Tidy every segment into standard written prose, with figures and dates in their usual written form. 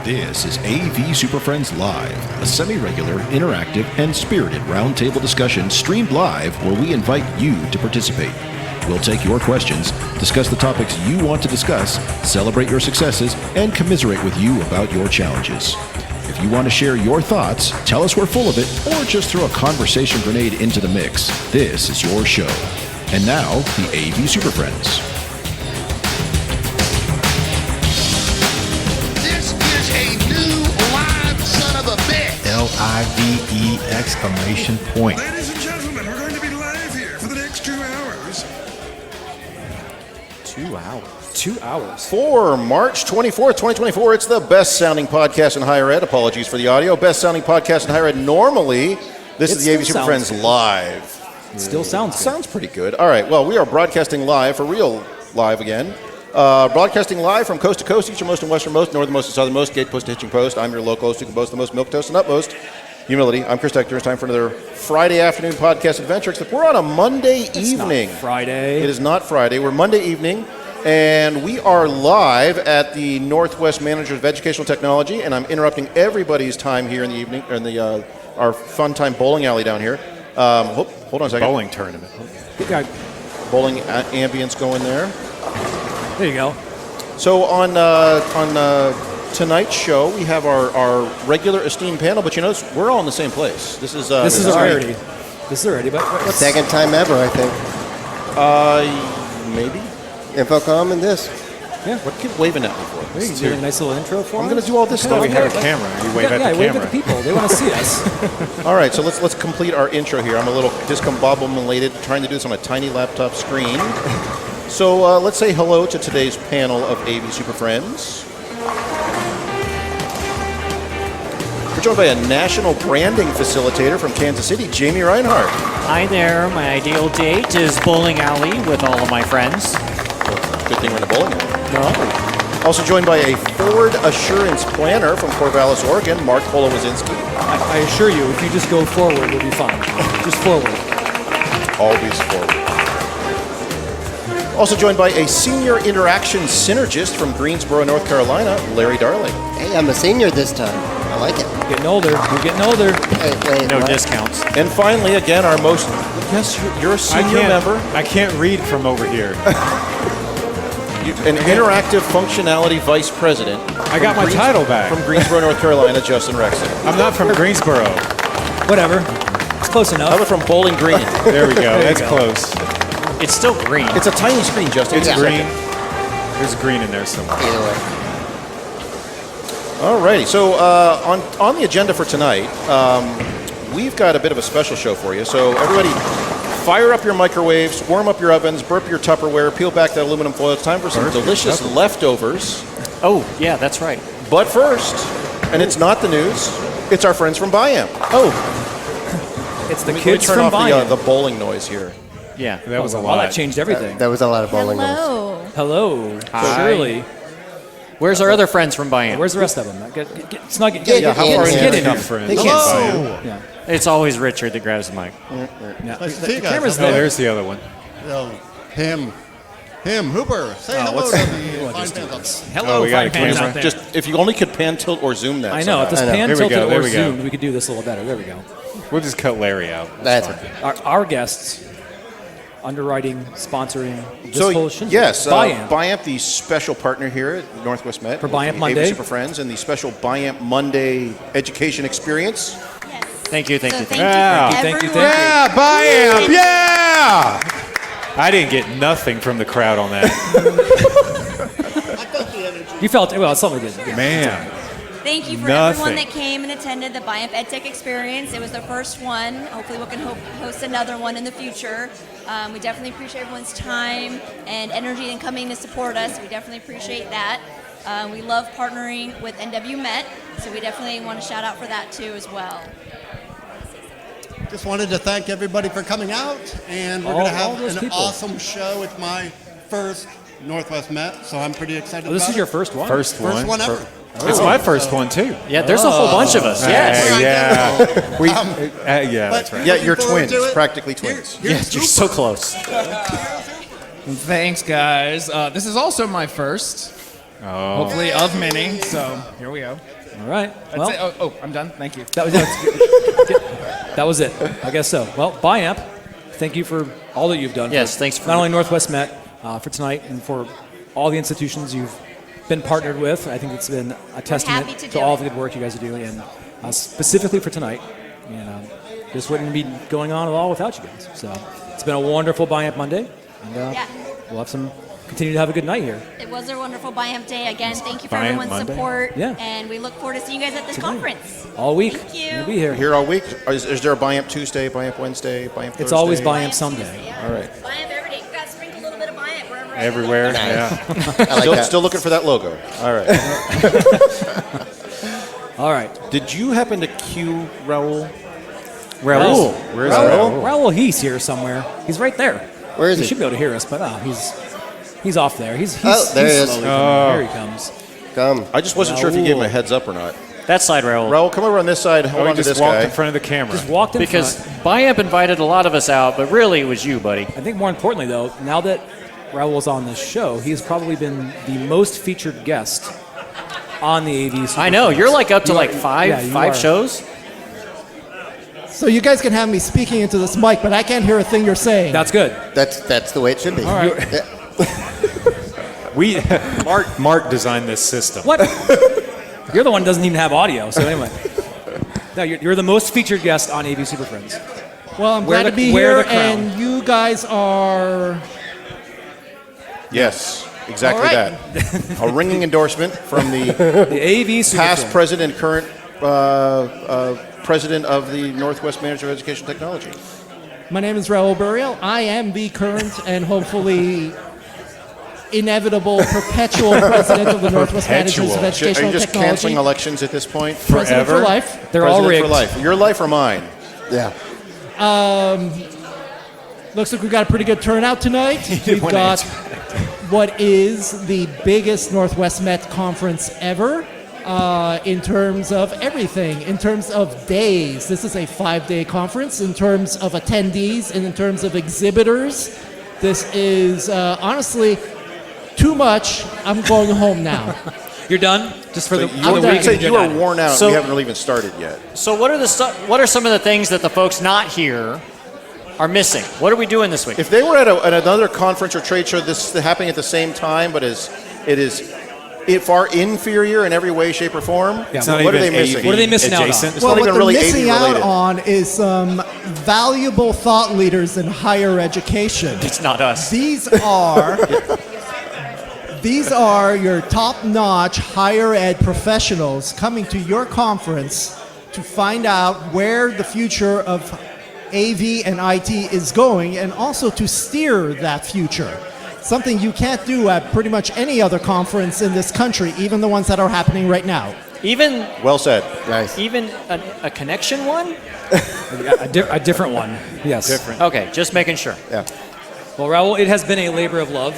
This is AV SuperFriends Live, a semi-regular, interactive, and spirited roundtable discussion streamed live where we invite you to participate. We'll take your questions, discuss the topics you want to discuss, celebrate your successes, and commiserate with you about your challenges. If you want to share your thoughts, tell us we're full of it, or just throw a conversation grenade into the mix, this is your show. And now, the AV SuperFriends. L-I-V-E exclamation point. Ladies and gentlemen, we're going to be live here for the next 2 hours. 2 hours. 2 hours. For March 24th, 2024, it's the best sounding podcast in higher ed. Apologies for the audio. Best sounding podcast in higher ed. Normally, this is the AV SuperFriends Live. It still sounds good. Sounds pretty good. All right, well, we are broadcasting live, for real live again. Broadcasting live from coast to coast, easternmost and westernmost, northernmost and southernmost, gate post to hitching post. I'm your local host who can boast the most milquetoast and utmost humility. I'm Chris Dechter. It's time for another Friday afternoon podcast adventure. Except we're on a Monday evening. Not Friday. It is not Friday. We're Monday evening, and we are live at the Northwest Managers of Educational Technology, and I'm interrupting everybody's time here in the evening, or in the our fun time bowling alley down here. Hold on a second. Bowling tournament. Bowling ambience going there. There you go. So on tonight's show, we have our regular esteemed panel, but you notice we're all in the same place. This is a rarity. This is a rarity, but what's Second time ever, I think. Maybe. Infocom and this. Yeah. What keep waving at me for? You do a nice little intro for I'm us? going to do all this Well, stuff. we have a camera. You wave at the wave camera. at the people. They want to see us. All right, so let's complete our intro here. I'm a little discombobulated trying to do this on a tiny laptop screen. So let's say hello to today's panel of AV SuperFriends. We're joined by a national branding facilitator from Kansas City, Jamie Rinehart. Hi there. My ideal date is bowling alley with all of my friends. Good thing we're in a bowling alley. No. Also joined by a Ford Assurance Planner from Corvallis, Oregon, Marc Cholewycynzski. I assure you, if you just go forward, we'll be fine. Just forward. Always forward. Also joined by a senior interaction synergist from Greensboro, North Carolina, Larry Darling. Hey, I'm a senior this time. I like it. Getting older. We're getting older. Wait, No what? discounts. And finally, again, our most... Yes, you're a senior member. I can't read from over here. An interactive functionality vice president. I got my title back. From Greensboro, North Carolina, Justin Rexon. I'm not from Greensboro. Whatever. It's close enough. How about from Bowling Green? There we go. That's close. It's still green. It's a tiny screen, Justin. It's Give me a green. second. There's green in there somewhere. Either way. Alrighty, so on the agenda for tonight, we've got a bit of a special show for you. So everybody, fire up your microwaves, warm up your ovens, burp your Tupperware, peel back that aluminum foil. It's time for some delicious leftovers. Oh, yeah, that's right. But first, and it's not the news, it's our friends from Biamp. Oh. It's the Let me kids turn from off Biamp. the bowling noise here. Yeah. That was a Well, lot. that changed everything. That was a lot of bowling noise. Hello. Hello. Hi. Shirley. Where's our other friends from Biamp? Where's the rest of them? Snug it. Yeah, how far get in in here. Friends. They can't Yeah. It's always Richard that grabs the mic. Yeah. Nice to see The you guys. camera's Oh, there. there's the other one. Him, Hooper. Say hello what's- to We'll the fine just do fans out this. there. Hello, Oh, we got a fine fans camera. out there. Just if you only could pan, tilt, or zoom that. I know. If this somehow. pan There we tilted go, there or we go. zoomed, we could do this a little better. There we go. We'll just cut Larry out. That's okay. Our guests, underwriting, sponsoring this So whole shindig. yes, Biamp. Biamp, the special partner here at Northwest Met For with Biamp the Monday. AV SuperFriends and the special Biamp Monday education experience. Yes. Thank you, thank So you, thank Yeah. you for Thank you, everyone. Yeah, Biamp, yeah! I didn't get nothing from the crowd on that. You felt well. It's something good. Man. Thank you for Nothing. everyone that came and attended the Biamp EdTech experience. It was the first one. Hopefully we can host another one in the future. We definitely appreciate everyone's time and energy and coming to support us. We definitely appreciate that. We love partnering with NWMET, so we definitely want to shout out for that too as well. Just wanted to thank everybody for coming out, and we're All- going to all have those an people. awesome show. It's my first Northwest Met, so I'm pretty excited Oh, this about is your it. first one? First one. First one ever. It's my first one, too. Yeah, there's a whole bunch of us. Yes. Yeah. Yeah, that's right. Yeah, you're Looking forward twins, to it. practically twins. Yes, you're so close. Thanks, guys. This is also my first. Hopefully of many. So here we go. All right. That's it. Oh, I'm done. Thank you. That was it. I guess so. Well, Biamp, thank you for all that you've done. Yes, for thanks for not only Northwest Met for tonight and for all the institutions you've been partnered with. I think it's been a testament happy to to do all it. the good work you guys are doing, and specifically for tonight. And this wouldn't be going on at all without you guys. So it's been a wonderful Biamp Monday, and we'll have continue to have a good night here. It was a wonderful Biamp Day. Again, thank you for Biamp everyone's Monday. support. Yeah. And we look forward to seeing you guys at this conference. All week. Thank you. We'll be here. Here all week? Is there a Biamp Tuesday, Biamp Wednesday, Biamp Thursday? It's always Biamp Sunday. Yeah. All right. Biamp every day. You got to sprinkle a little bit of Biamp wherever I go. Everywhere. Nice. Yeah. I like that. Still looking for that logo. All right. All right. Did you happen to cue Raul? Raul. Where's Raul? Raul, he's here somewhere. He's right there. Where is He he? should be able to hear us, but he's off there. He's Oh, there he is. slowly coming. Here he comes. Come. I just wasn't sure if you gave him a heads up or not. That side, Raul. Raul, come over on this side. Hold Oh, on he to this just walked guy. in front of the camera. Just walked in Because front. Biamp invited a lot of us out, but really it was you, buddy. I think more importantly, though, now that Raul's on this show, he's probably been the most featured guest on the AV SuperFriends. I know. You're like up to You like are- five yeah, you five are. shows. So you guys can have me speaking into this mic, but I can't hear a thing you're saying. That's good. That's the way it should be. All right. Mark designed this system. What? You're the one who doesn't even have audio. So anyway, no, you're the most featured guest on AV SuperFriends. Well, I'm Wear glad the- to be wear here, the crown. and you guys are. Yes, exactly All right. that. A ringing endorsement from the The AV SuperFriends. past president, current president of the Northwest Manager of Education Technology. My name is Raul Burial. I am the current and hopefully inevitable perpetual president of the Northwest Managers of Perpetual. Are Educational you just Technology. canceling elections at this point? President for Forever? life. They're all President rigged. for life. Your life or mine? Yeah. Looks like we've got a pretty good turnout tonight. We've one got what is the biggest Northwest Met conference ever in terms of everything. In terms of days, this is a 5-day conference. In terms of attendees and in terms of exhibitors, this is honestly too much. I'm going home now. You're done? Just for So the you, for the you week? said you You're are done. worn out. So- we haven't really even started yet. So what are some of the things that the folks not here are missing? What are we doing this week? If they were at another conference or trade show this happening at the same time, but it is far inferior in every way, shape, or form, It's not what are even they missing? AV What are they missing out on? adjacent. It's not even what really they're AV missing out related. on is some valuable thought leaders in higher education. It's not us. These are your top-notch higher ed professionals coming to your conference to find out where the future of AV and IT is going and also to steer that future. Something you can't do at pretty much any other conference in this country, even the ones that are happening right now. Even Well said. Nice. a connection one? A different one. Yes. Different. Okay, just making sure. Yeah. Well, Raul, it has been a labor of love,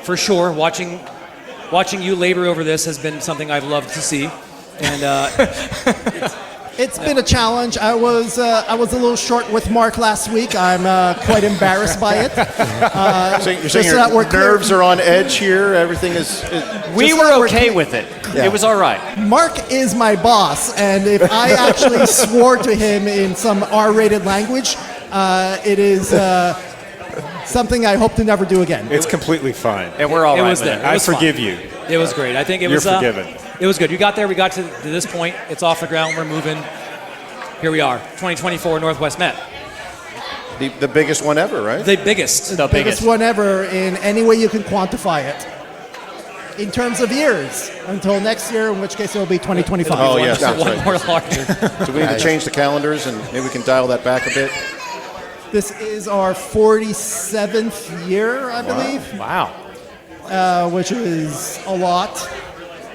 for sure. Watching you labor over this has been something I've loved to see, and It's been a challenge. I was a little short with Mark last week. I'm quite embarrassed by it. So you're Just saying so your that we're clear. nerves are on edge here? Everything is We Just were so we're okay clear- with it. Yeah. It was all right. Mark is my boss, and if I actually swore to him in some R-rated language, it is something I hope to never do again. It's completely fine. And we're all it right was with there. it. It I was fun. forgive you. it was great. I think it You're was forgiven. It was good. You got there. We got to this point. It's off the ground. We're moving. Here we are. 2024 Northwest Met. the biggest one ever, right? The biggest. The Biggest biggest. one ever in any way you can quantify it. In terms of years, until next year, in which case it will be 2025. Oh, yes, One that's right. more larger. So we need to change the calendars, and maybe we can dial that back a bit. This is our 47th year, I believe, Wow. which is a lot.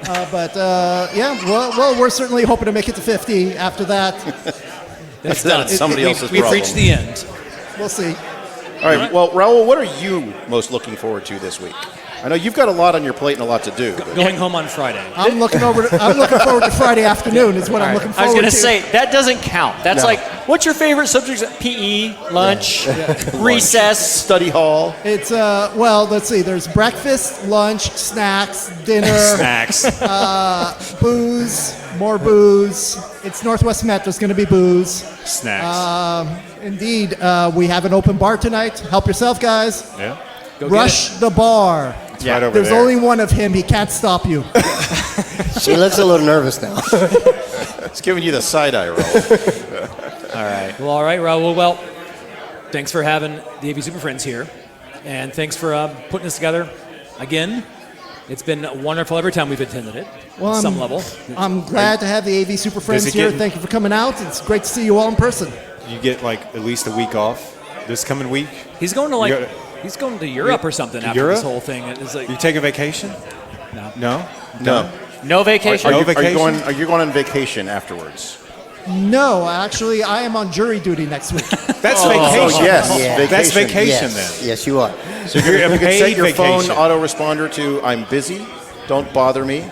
Well, we're certainly hoping to make it to 50 after that. It's done. It's somebody else's We've problem. reached the end. We'll see. All right. Well, Raul, what are you most looking forward to this week? I know you've got a lot on your plate and a lot to do. but- Going home on Friday. I'm looking forward to Friday afternoon. Is what I'm looking I was forward going to. to say, that doesn't count. That's like, what's your favorite subject? PE, lunch, recess. Study hall. It's well, let's see. There's breakfast, lunch, snacks, dinner, Snacks. booze, more booze. It's Northwest Met. There's going to be booze. Snacks. Indeed, we have an open bar tonight. Help yourself, guys. Yeah. Go Rush the bar. It's right over There's there. only one of him. He can't stop you. She looks a little nervous now. It's giving you the side eye roll. Well, all right, Raul. Well, thanks for having the AV SuperFriends here, and thanks for putting this together again. It's been wonderful every time we've attended it, Well, on some level. I'm glad to have the AV Super Friends it here. getting- Thank you for coming out. It's great to see you all in person. You get like at least a week off this coming week. He's going to You like, gotta- he's going to Europe or something after Europe? this whole thing. It's like, You take a vacation? No. No. No. No vacation? No Are you vacation? going on vacation afterwards? No, actually, I am on jury duty next week. That's vacation. yes. Yeah. That's vacation Yes, then. yes, you are. So you can paid set your phone vacation. autoresponder to "I'm busy, don't bother me,"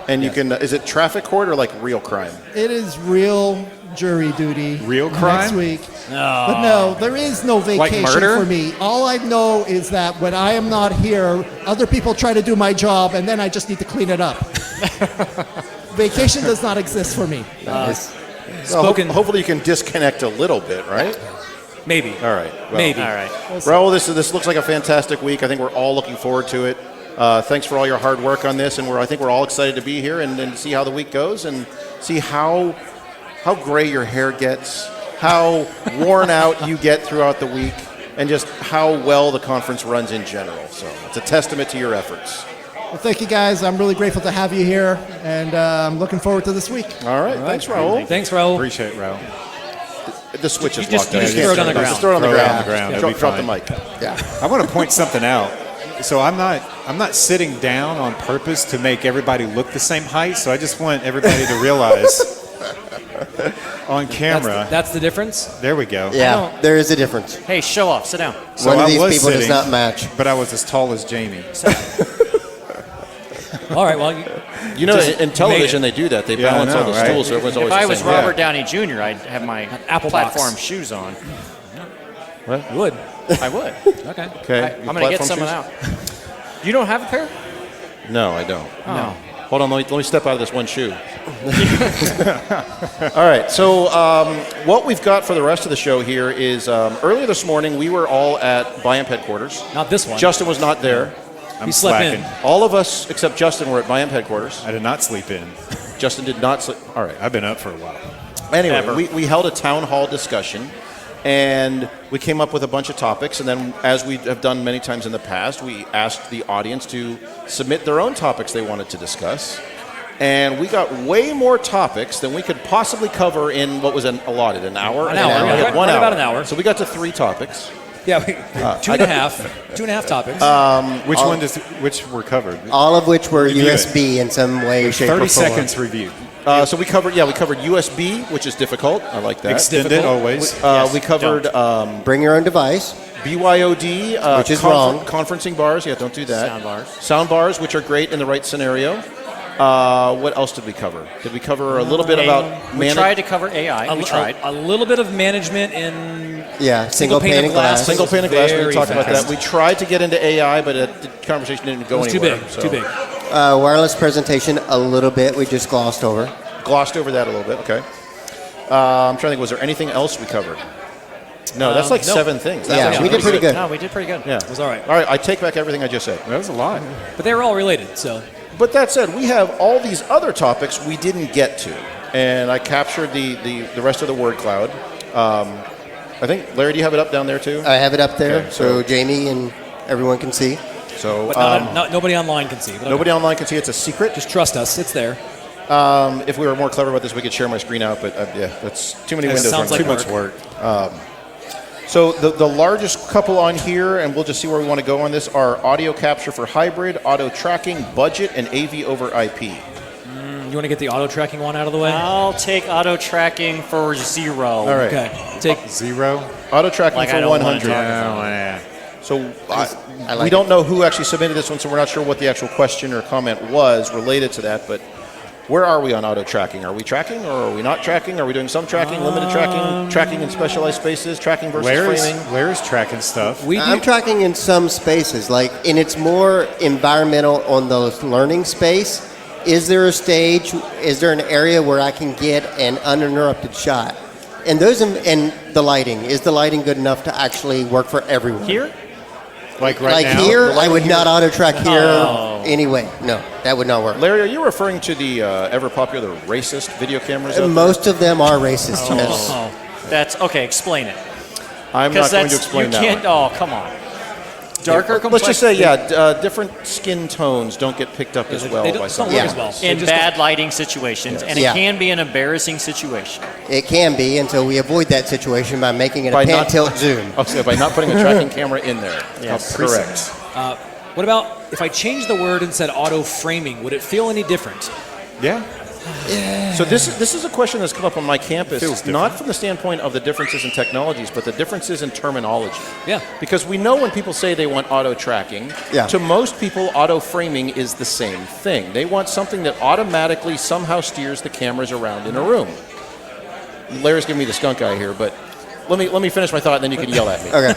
and you can. Is it traffic court or like real crime? It is real jury duty. Real next crime? week. But no, there is no vacation murder? for me. All I know is that when I am not here, other people try to do my job, and then I just need to clean it up. Vacation does not exist for me. Well, hopefully you can disconnect a little bit, right? maybe. All right. Well, Maybe. All right. Raul, this looks like a fantastic week. I think we're all looking forward to it. Thanks for all your hard work on this, and I think we're all excited to be here and see how the week goes and see how gray your hair gets, how worn out you get throughout the week, and just how well the conference runs in general. So it's a testament to your efforts. Well, thank you guys. I'm really grateful to have you here, and I'm looking forward to this week. All right. Thanks, Raul. Thanks, Raul. Appreciate it, Raul. The switch is You just- locked you down. just throw it on the ground. Just throw it on the Throw it ground. on the ground. Drop, That'd be drop the fine. mic. Yeah. I want to point something out. So I'm not sitting down on purpose to make everybody look the same height. So I just want everybody to realize on camera. That's the difference. There we go. Yeah, there is a difference. Hey, show off. Sit down. So One of I these was people does sitting, not match. but I was as tall as Jamie. All right, well, You know, Just in television made they do that. They Yeah, I balance all know, the right? stools, so everyone's always If I the was same Robert height. Downey Jr., I'd have my Apple box. platform shoes on. you would. I would. Okay. Okay. I'm going to get someone out. You don't have a pair? No, I don't. No. Hold on, let me step out of this one shoe. All right, so what we've got for the rest of the show here is earlier this morning we were all at Biamp headquarters. Not this one. Justin was not there. I'm He slept slacking. in. All of us except Justin were at Biamp headquarters. I did not sleep in. Justin did not sleep. All right. I've been up for a while. Anyway, Ever. we held a town hall discussion, and we came up with a bunch of topics. And then, as we have done many times in the past, we asked the audience to submit their own topics they wanted to discuss. And we got way more topics than we could possibly cover in what was allotted, an hour. An and hour, then we yeah. had Right- 1 right hour. about an hour. So we got to 3 topics. Yeah, two and a half topics. Which were covered? All of which were Review it. USB in some way, shape, or 30 form. seconds review. So we covered USB, which is difficult. I like that. Extended difficult. always. We covered Bring your own device. BYOD, Which is wrong. Conferencing bars. Yeah, don't do that. Sound bars. Sound bars, which are great in the right scenario. What else did we cover? Did we cover a little bit about We tried to cover AI. We tried. A little bit of management in Yeah, single pane of glass. single pane of glass? We Very talked about fast. that. We tried to get into AI, but the conversation didn't go It was too anywhere. big. so Too big. Wireless presentation, a little bit. We just glossed over. Glossed over that a little bit. Okay. I'm trying to think. Was there anything else we covered? No, that's like no. 7 things. That's Yeah, actually we did pretty good. No, we did pretty good. Yeah. It was all right. All right, I take back everything I just said. That was a lot. But they were all related, so. But that said, we have all these other topics we didn't get to, and I captured the rest of the word cloud. I think, Larry, do you have it up down there too? I have it up there, Okay, so Jamie and everyone can see. So But nobody online can see. But nobody online can see. It's a secret. Just trust us. It's there. If we were more clever about this, we could share my screen out. But yeah, that's too many windows. sounds running. like Too much work. So the largest couple on here, and we'll just see where we want to go on this, are audio capture for hybrid, auto tracking, budget, and AV over IP. You want to get the auto tracking one out of the way? I'll take auto tracking for 0. All right. Okay. Take 0. Auto tracking Like I for don't wanna 100. talk So I like we don't know who actually submitted this one, so we're not sure what the actual question or comment was related to that. But where are we on auto tracking? Are we tracking or are we not tracking? Are we doing some tracking, limited tracking, tracking in specialized spaces, tracking versus framing? Where's tracking stuff? I'm tracking in some spaces, and it's more environmental on the learning space. Is there a stage? Is there an area where I can get an uninterrupted shot? And the lighting. Is the lighting good enough to actually work for everyone? Here? Like right now? Here, I would not auto track here anyway. No, that would not work. Larry, are you referring to the ever popular racist video cameras? Most of them are racist. Yes. That's okay. Explain it. I'm not going to explain that. You can't. Oh, come on. Darker complexion. Let's just say, different skin tones don't get picked up as well by some. In bad lighting situations, and it can be an embarrassing situation. It can be, and so we avoid that situation by making it a pan tilt zoom. Okay, by not putting a tracking camera in there. Yes, correct. What about if I change the word and said auto framing? Would it feel any different? Yeah. So this is a question that's come up on my campus, not from the standpoint of the differences in technologies, but the differences in terminology. Yeah. Because we know when people say they want auto tracking, to most people, auto framing is the same thing. They want something that automatically somehow steers the cameras around in a room. Larry's giving me the skunk eye here, but let me finish my thought, and then you can yell at me. Okay.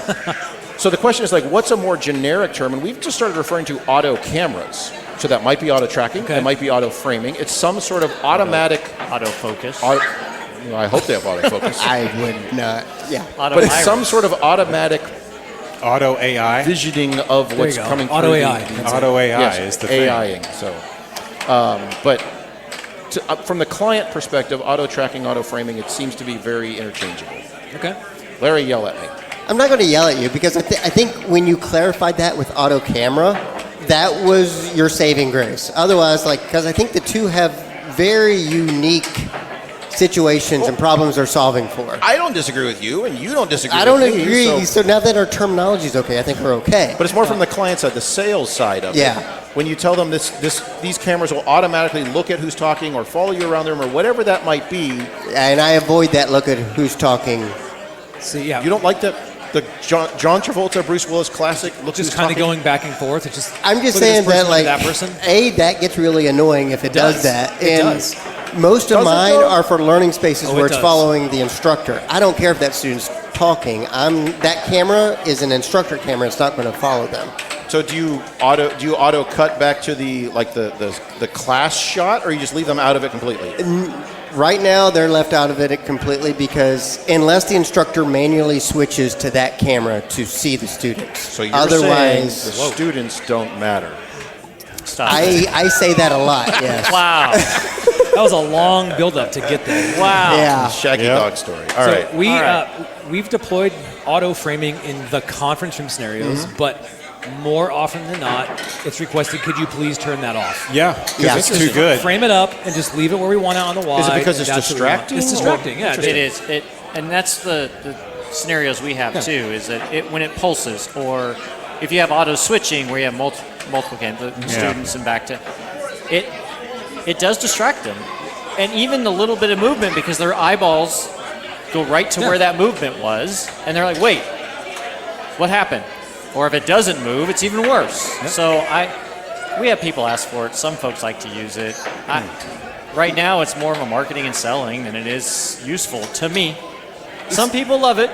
So the question is what's a more generic term? And we've just started referring to auto cameras. So that might be auto tracking. It might be auto framing. It's some sort of automatic autofocus. I hope they have autofocus. I would not. Yeah. But it's some sort of automatic auto AI visioning of what's coming through. Auto AI. Auto AI is the thing. AIing. So, but from the client perspective, auto tracking, auto framing, it seems to be very interchangeable. Okay. Larry, yell at me. I'm not going to yell at you because I think when you clarified that with auto camera, that was your saving grace. Otherwise, because I think the two have very unique situations and problems they're solving for. I don't disagree with you, and you don't disagree I don't with me. agree. So now that our terminology is okay, I think we're okay. But it's more from the client side, the sales side of it. When you tell them these cameras will automatically look at who's talking or follow you around the room or whatever that might be. And I avoid that look at who's talking. See, yeah. You don't like that? The John Travolta, Bruce Willis classic look just kind of going back and forth. It's just I'm just saying that that person. That gets really annoying if it does that. It and does. Most of mine are for learning spaces where it's does. following the instructor. I don't care if that student's talking. That camera is an instructor camera. It's not going to follow them. So do you auto cut back to the class shot, or you just leave them out of it completely? Right now, they're left out of it completely because unless the instructor manually switches to that camera to see the students. So you're saying the students don't matter. Stop. I say that a lot, yes. Wow. That was a long build-up to get there. Wow. Yeah. Shaggy dog story. All right. We've deployed auto framing in the conference room scenarios, but more often than not, it's requested, could you please turn that off? Yeah, because it's too good. Frame it up and just leave it where we want it on the wall. Is it because it's distracting? It's distracting, yeah. It is. And that's the scenarios we have too, is that when it pulses, or if you have auto switching where you have multiple students and back to, it does distract them. And even the little bit of movement, because their eyeballs go right to where that movement was, and they're like, wait, what happened? Or if it doesn't move, it's even worse. Yep. So we have people ask for it. Some folks like to use it. Right now, it's more of a marketing and selling than it is useful to me. Some people love it.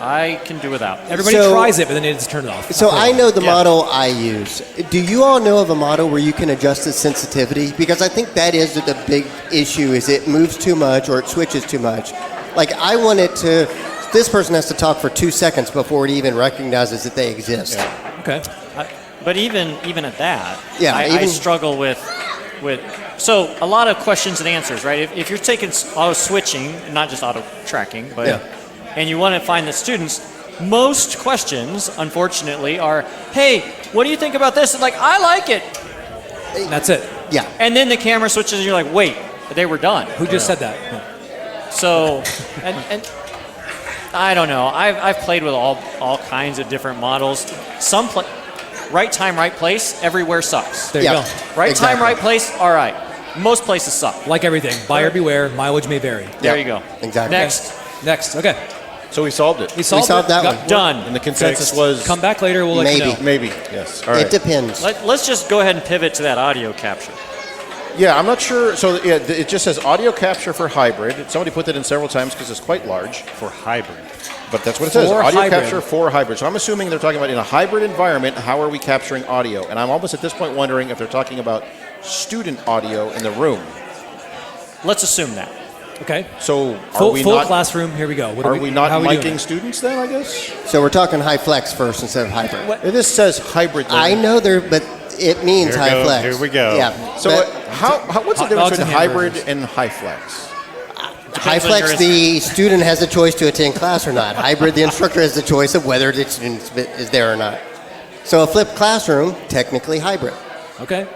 I can do without. Everybody tries it, but then they just turn it off. So I know the model I use. Do you all know of a model where you can adjust the sensitivity? Because I think that is the big issue, is it moves too much or it switches too much. I want it to... This person has to talk for 2 seconds before it even recognizes that they exist. Yeah. Okay. But even at that, I struggle with. So a lot of questions and answers, right? If you're taking auto switching, not just auto tracking, but and you want to find the students, most questions, unfortunately, are, "Hey, what do you think about this?" And I like it. That's it. Yeah. And then the camera switches, and you're like, "Wait, they were done." Who just said that? So, and I don't know. I've played with all kinds of different models. Right time, right place, everywhere sucks. There you go. Right time, right place, all right. Most places suck. Like everything. Buyer beware, mileage may vary. There you go. Exactly. Next. Okay. So we solved it. We solved that Got- one. Done. And the consensus was Come back later. We'll let you know. maybe. Yes. All right. It depends. Let's just go ahead and pivot to that audio capture. Yeah, I'm not sure. So yeah, it just says audio capture for hybrid. Somebody put that in several times because it's quite large. For hybrid. But that's what it says. For Audio hybrid. capture for hybrid. So I'm assuming they're talking about in a hybrid environment, how are we capturing audio? And I'm almost at this point wondering if they're talking about student audio in the room. Let's assume that. Okay. So are Full, we full not classroom. Here we go. What are we not how are we doing miking it? students then, I guess? So we're talking high flex first instead of hybrid. This says hybrid. I know there, but it means Here high go- flex. here we go. Yeah. So but what's the Hot difference dogs between and hybrid hamburgers. and high flex? high on flex, your- the student has a choice to attend class or not. Hybrid, the instructor has the choice of whether the student is there or not. So a flipped classroom, technically hybrid. Okay.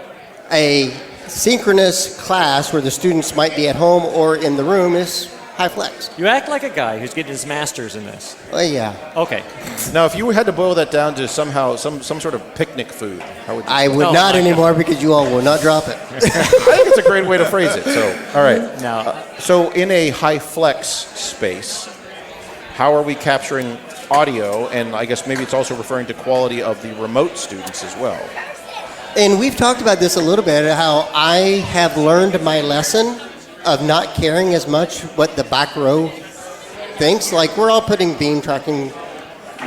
A synchronous class where the students might be at home or in the room is high flex. You act like a guy who's getting his master's in this. Oh yeah. Okay. Now, if you had to boil that down to somehow some sort of picnic food, how would you? I would Oh, not my anymore because you all will not drop it. I think it's a great way to phrase it. So, all right. Now, So, in a high flex space, how are we capturing audio? And I guess maybe it's also referring to quality of the remote students as well. And we've talked about this a little bit, how I have learned my lesson of not caring as much what the back row thinks. Like, we're all putting beam tracking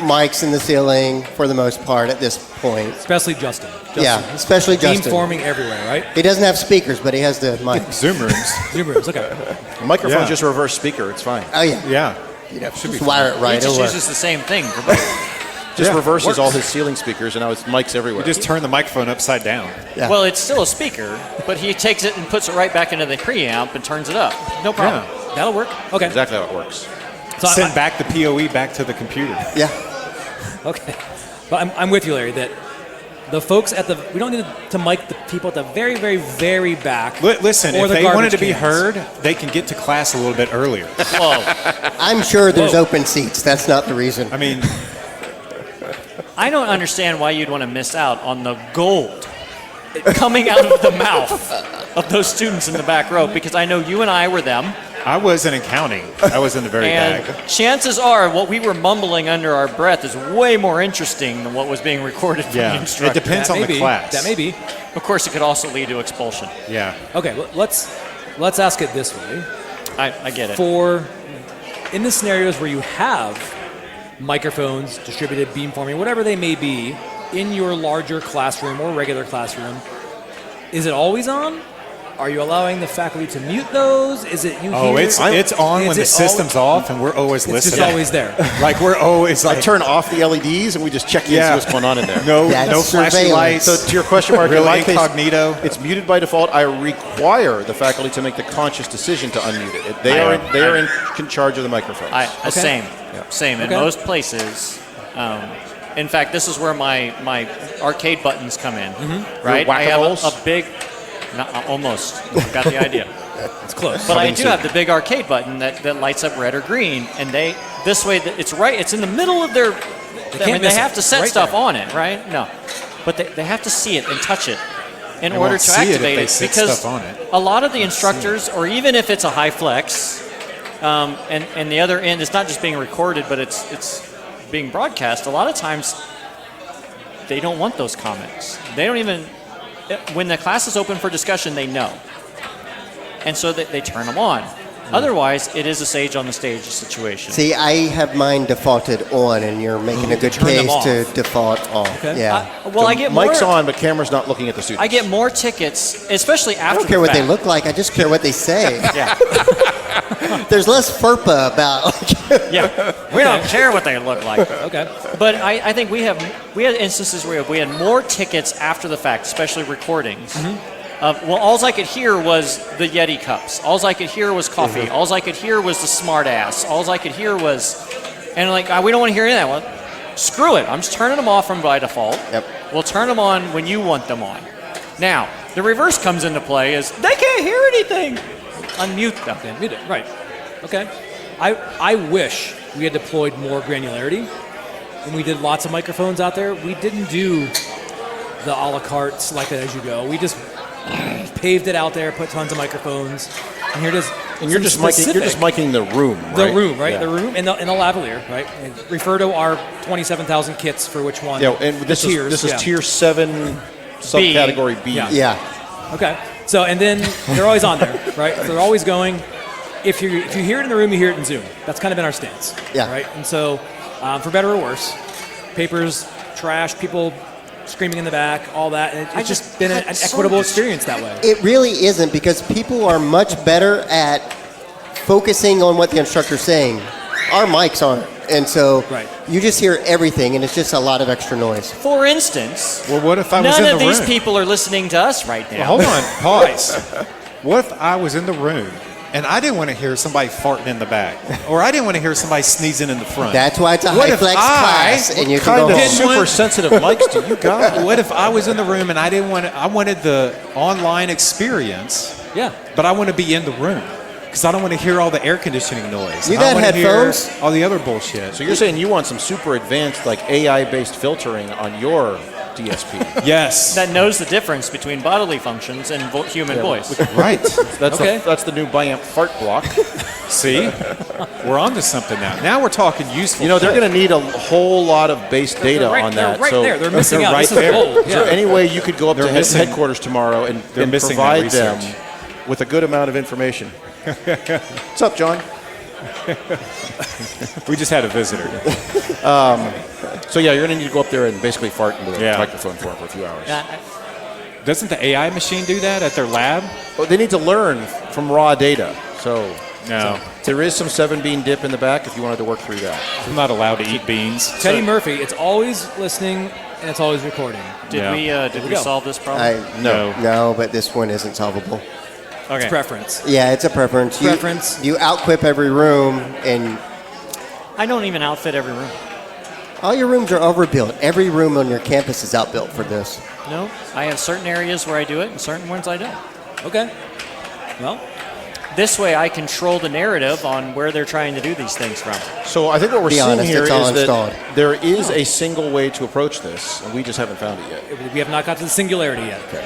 mics in the ceiling for the most part at this point. Especially Justin. Yeah, especially Beam Justin. forming everywhere, right? He doesn't have speakers, but he has the mic. Zoom rooms. Zoom rooms. Okay. The microphone's Yeah. just a reverse speaker. It's fine. Oh, yeah. Yeah. Just wire it he right. just It'll work. uses the same thing for both. Just Yeah, reverses works. all his ceiling speakers, and now it's mics everywhere. You just turn the microphone upside down. Yeah. Well, it's still a speaker, but he takes it and puts it right back into the preamp and turns it up. No problem. That'll work. Okay. exactly how it works. So Send back the PoE back to the computer. Yeah. Okay. But I'm with you, Larry, that the folks at the, we don't need to mic the people at the very, very, very back. Listen, or if the they wanted garbage to be cans. heard, they can get to class a little bit earlier. Whoa. I'm sure there's Whoa. open seats. That's not the reason. I mean, I don't understand why you'd want to miss out on the gold coming out of the mouth of those students in the back row, because I know you and I were them, I was in accounting. I was in the very and back. chances are what we were mumbling under our breath is way more interesting than what was being recorded from the Yeah, instructor. it depends That on may the be. class. That may be. Of course, it could also lead to expulsion. Yeah. Okay, let's ask it this way. I get it. For in the scenarios where you have microphones, distributed beamforming, whatever they may be, in your larger classroom or regular classroom, is it always on? Are you allowing the faculty to mute those? Is it you Oh, hear? it's on Is when the it system's off, and we're always It's listening. just always there. Like we're always I like turn off the LEDs, and we just check in and see what's going on in there. no That's flashy surveillance. lights. So to your question, Mark, in Really my case, incognito. it's muted by default. I require the faculty to make the conscious decision to unmute it. They are in charge of the microphones. Same. Same. In Okay. most places, in fact, this is where my arcade buttons come in. Right? Your I have whack-a-moles? a big, almost, got the idea. It's close. But I do have the big arcade button that lights up red or green, and this way it's right. It's in the middle of their. They miss have it. to set Right stuff there. on it, right? No, but they have to see it and touch it in They order won't to see it if activate they it, set because stuff on it. a lot of the instructors, or even if it's a high flex, and the other end, it's not just being recorded, but it's being broadcast. A lot of times, they don't want those comments. They don't even. When the class is open for discussion, they know. And so they turn them on. Otherwise, it is a sage on the stage situation. See, I have mine defaulted on, and you're making a good Turn them case to off. default off. Okay. Yeah. I get Mic's more. on, but camera's not looking at the students. I get more tickets, especially after I don't care what the they fact. look like. I just care what they say. Yeah, There's less FERPA about. yeah. We don't care what they look like. Okay. But I think we had instances where we had more tickets after the fact, especially recordings. All I could hear was the Yeti cups. All I could hear was coffee. All I could hear was the smart ass. All I could hear was, and we don't want to hear any of that. Well, screw it. I'm just turning them off from by default. Yep. We'll turn them on when you want them on. Now, the reverse comes into play is they can't hear anything. Unmute them. Okay, mute it. Right. Okay. I wish we had deployed more granularity, and we did lots of microphones out there. We didn't do the a la carte select it as you go. We just paved it out there, put tons of microphones, and here it is. And you're just miking the room, right? The room, right? Yeah. The room and the lavalier, right? And refer to our 27,000 kits for which one. Yeah, and this is tier 7, subcategory B. Yeah. Okay. So and then they're always on there, right? They're always going. If you hear it in the room, you hear it in Zoom. That's kind of been our stance. Yeah. Right. And so, for better or worse, papers, trash, people screaming in the back, all that. And it's just been an equitable experience that way. It really isn't, because people are much better at focusing on what the instructor's saying. Our mics aren't. And so you just hear everything, and it's just a lot of extra noise. For instance, well, what if I was in the room? None of these people are listening to us right now. Well, hold on, pause. What if I was in the room and I didn't want to hear somebody farting in the back, or I didn't want to hear somebody sneezing in the front? That's why it's a high flex class, and you can go home. Super sensitive mics do you got? What if I was in the room and I wanted the online experience, but I want to be in the room because I don't want to hear all the air conditioning noise. You I got want to headphones? hear all the other bullshit. So you're saying you want some super advanced, like AI-based filtering on your DSP? Yes. That knows the difference between bodily functions and human voice. Right. That's that's the new Biamp fart block. See? We're on to something now. Now we're talking useful. You know, they're going to need a whole lot of base data on that. They're right so there. They're missing they're out. right This is there. gold. Is there any way you could go up to missing- headquarters tomorrow and missing that provide them research. with a good amount of information? What's up, John? We just had a visitor. So yeah, you're going to need to go up there and basically fart into the Yeah. microphone for a few hours. Doesn't the AI machine do that at their lab? Well, they need to learn from raw data. So No. there is some 7-bean dip in the back if you wanted to work through that. I'm not allowed to eat beans. Teddy Murphy, it's always listening and it's always recording. Did we go. solve this problem? No, but this one isn't solvable. Okay. It's preference. Yeah, it's a preference. You outquip every room, and I don't even outfit every room. all your rooms are overbuilt. Every room on your campus is outbuilt for this. No, I have certain areas where I do it and certain ones I don't. Okay. Well, this way I control the narrative on where they're trying to do these things from. So I think what we're Be seeing honest, here it's is all that installed. there is a single way to approach this, and we just haven't found it yet. we have not got to the singularity yet. Okay.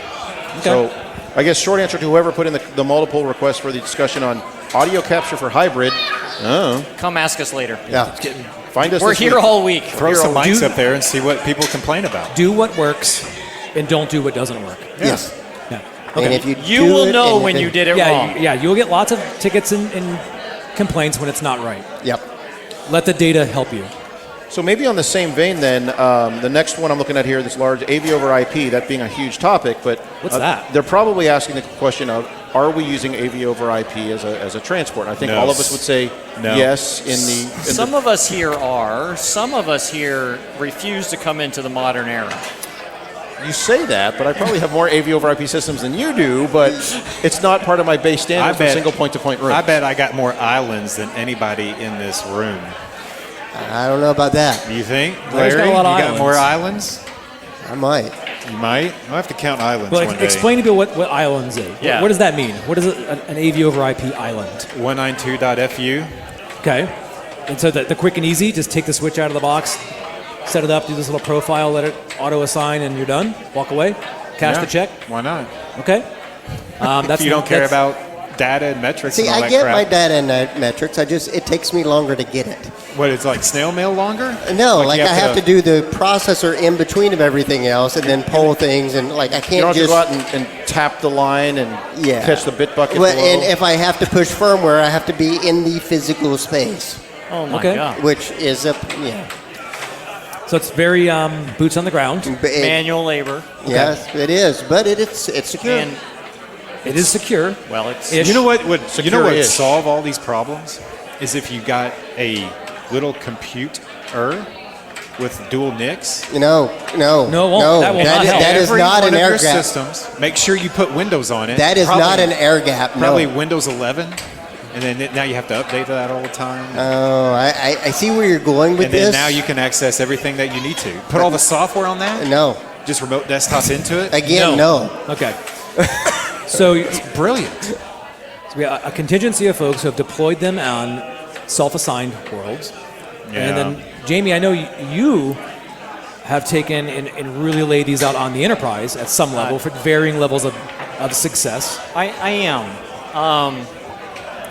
So I guess short answer to whoever put in the multiple requests for the discussion on audio capture for hybrid. Come ask us later. Yeah. Find us. We're this here week. all week. Throw some mics up there and see what people complain about. Do what works and don't do what doesn't work. Yes. Yeah. And if You will know when you did it wrong. Yeah, you'll get lots of tickets and complaints when it's not right. Yep. Let the data help you. So maybe on the same vein, then the next one I'm looking at here, this large AV over IP, that being a huge topic, but What's that? They're probably asking the question of, are we using AV over IP as a transport? And I think No. all of us would say No. yes. Some of us here are. Some of us here refuse to come into the modern era. You say that, but I probably have more AV over IP systems than you do, but it's not part of my base standard for single point-to-point room. I bet I got more islands than anybody in this room. I don't know about that. You think, Larry's Larry? got a lot of you got islands. more islands? I might. You might. I'll have to count islands But one day. explain to me what islands is. Yeah. What does that mean? What is an AV over IP island? 192.fu. Okay. And so the quick and easy, just take the switch out of the box, set it up, do this little profile, let it auto-assign, and you're done. Walk away, cash Yeah. the check. Why not? Okay. That's If you don't care that's- about data and metrics See, and all I that get crap. my data and metrics. It takes me longer to get it. What, it's like snail mail longer? No, like you I have to do the processor in between of everything else, and then pull things, and like I you can't don't have to just. go out and tap the line and Yeah. catch the bit bucket Well, below. and if I have to push firmware, I have to be in the physical space, Oh my Okay. God. which is So it's very boots on the ground. Manual labor. Yes, it is, but it's secure. And, It is secure. well, it's... You know what would Secure-ish. solve all these problems is if you got a little computer with dual NICs. No, No, it won't. That will not help. that is Every not one an of air your gap. systems. Make sure you put Windows on it. That is Probably- not an air gap. Probably No. Windows 11, and then now you have to update that all the time. Oh, I see where you're going with and then this. now you can access everything that you need to. Put all the software on that. No. Just remote desktop into it. Again, no. Okay. So It's brilliant. So we have a contingency of folks who have deployed them on self-assigned worlds. Yeah. And then, Jamie, I know you have taken and really laid these out on the enterprise at some level for varying levels of of success. I am.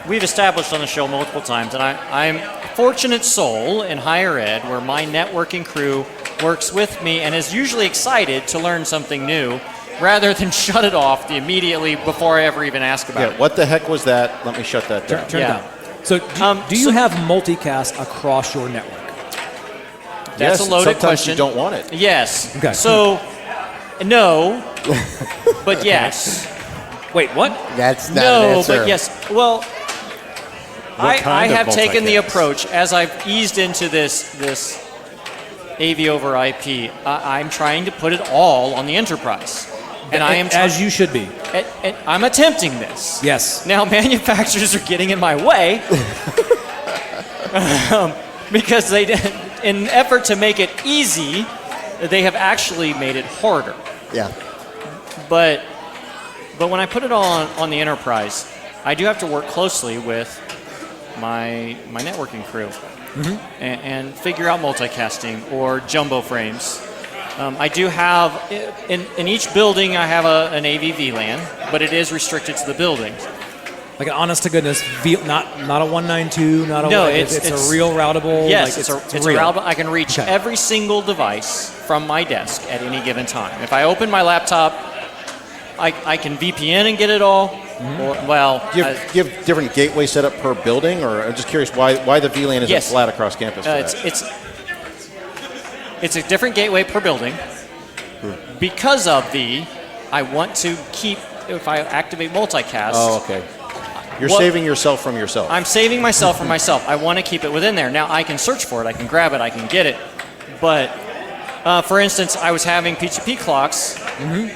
We've established on the show multiple times, and I'm a fortunate soul in higher ed where my networking crew works with me and is usually excited to learn something new rather than shut it off immediately before I ever even ask about it. What the heck was that? Let me shut that down. Turn it down. So do you have multicast across your network? That's yes, a loaded sometimes question. You don't want it. Yes. Okay. So, no, but yes. Wait, what? That's not an No, answer. but yes. Well, I kind of have taken the multicast? approach as I've eased into this AV over IP. I'm trying to put it all on the enterprise, and I am as you should be. and I'm attempting this. Yes. Now manufacturers are getting in my way because they, in an effort to make it easy, they have actually made it harder. Yeah. But when I put it all on the enterprise, I do have to work closely with my networking crew and figure out multicasting or jumbo frames. I do have, in each building, I have an AV VLAN, but it is restricted to the buildings. Like an honest to goodness, not a 192, not a No, it's a real routable. Yes, like it's a real. routable. I can reach every single device from my desk at any given time. If I open my laptop, I can VPN and get it all. Or, well, Do you have different gateway set up per building, or I'm just curious why the VLAN isn't Yes. flat across campus? For that? It's a different gateway per building because of I want to keep, if I activate multicast. Oh, okay. You're saving yourself from yourself. I'm saving myself from myself. I want to keep it within there. Now I can search for it, I can grab it, I can get it. But for instance, I was having PGP clocks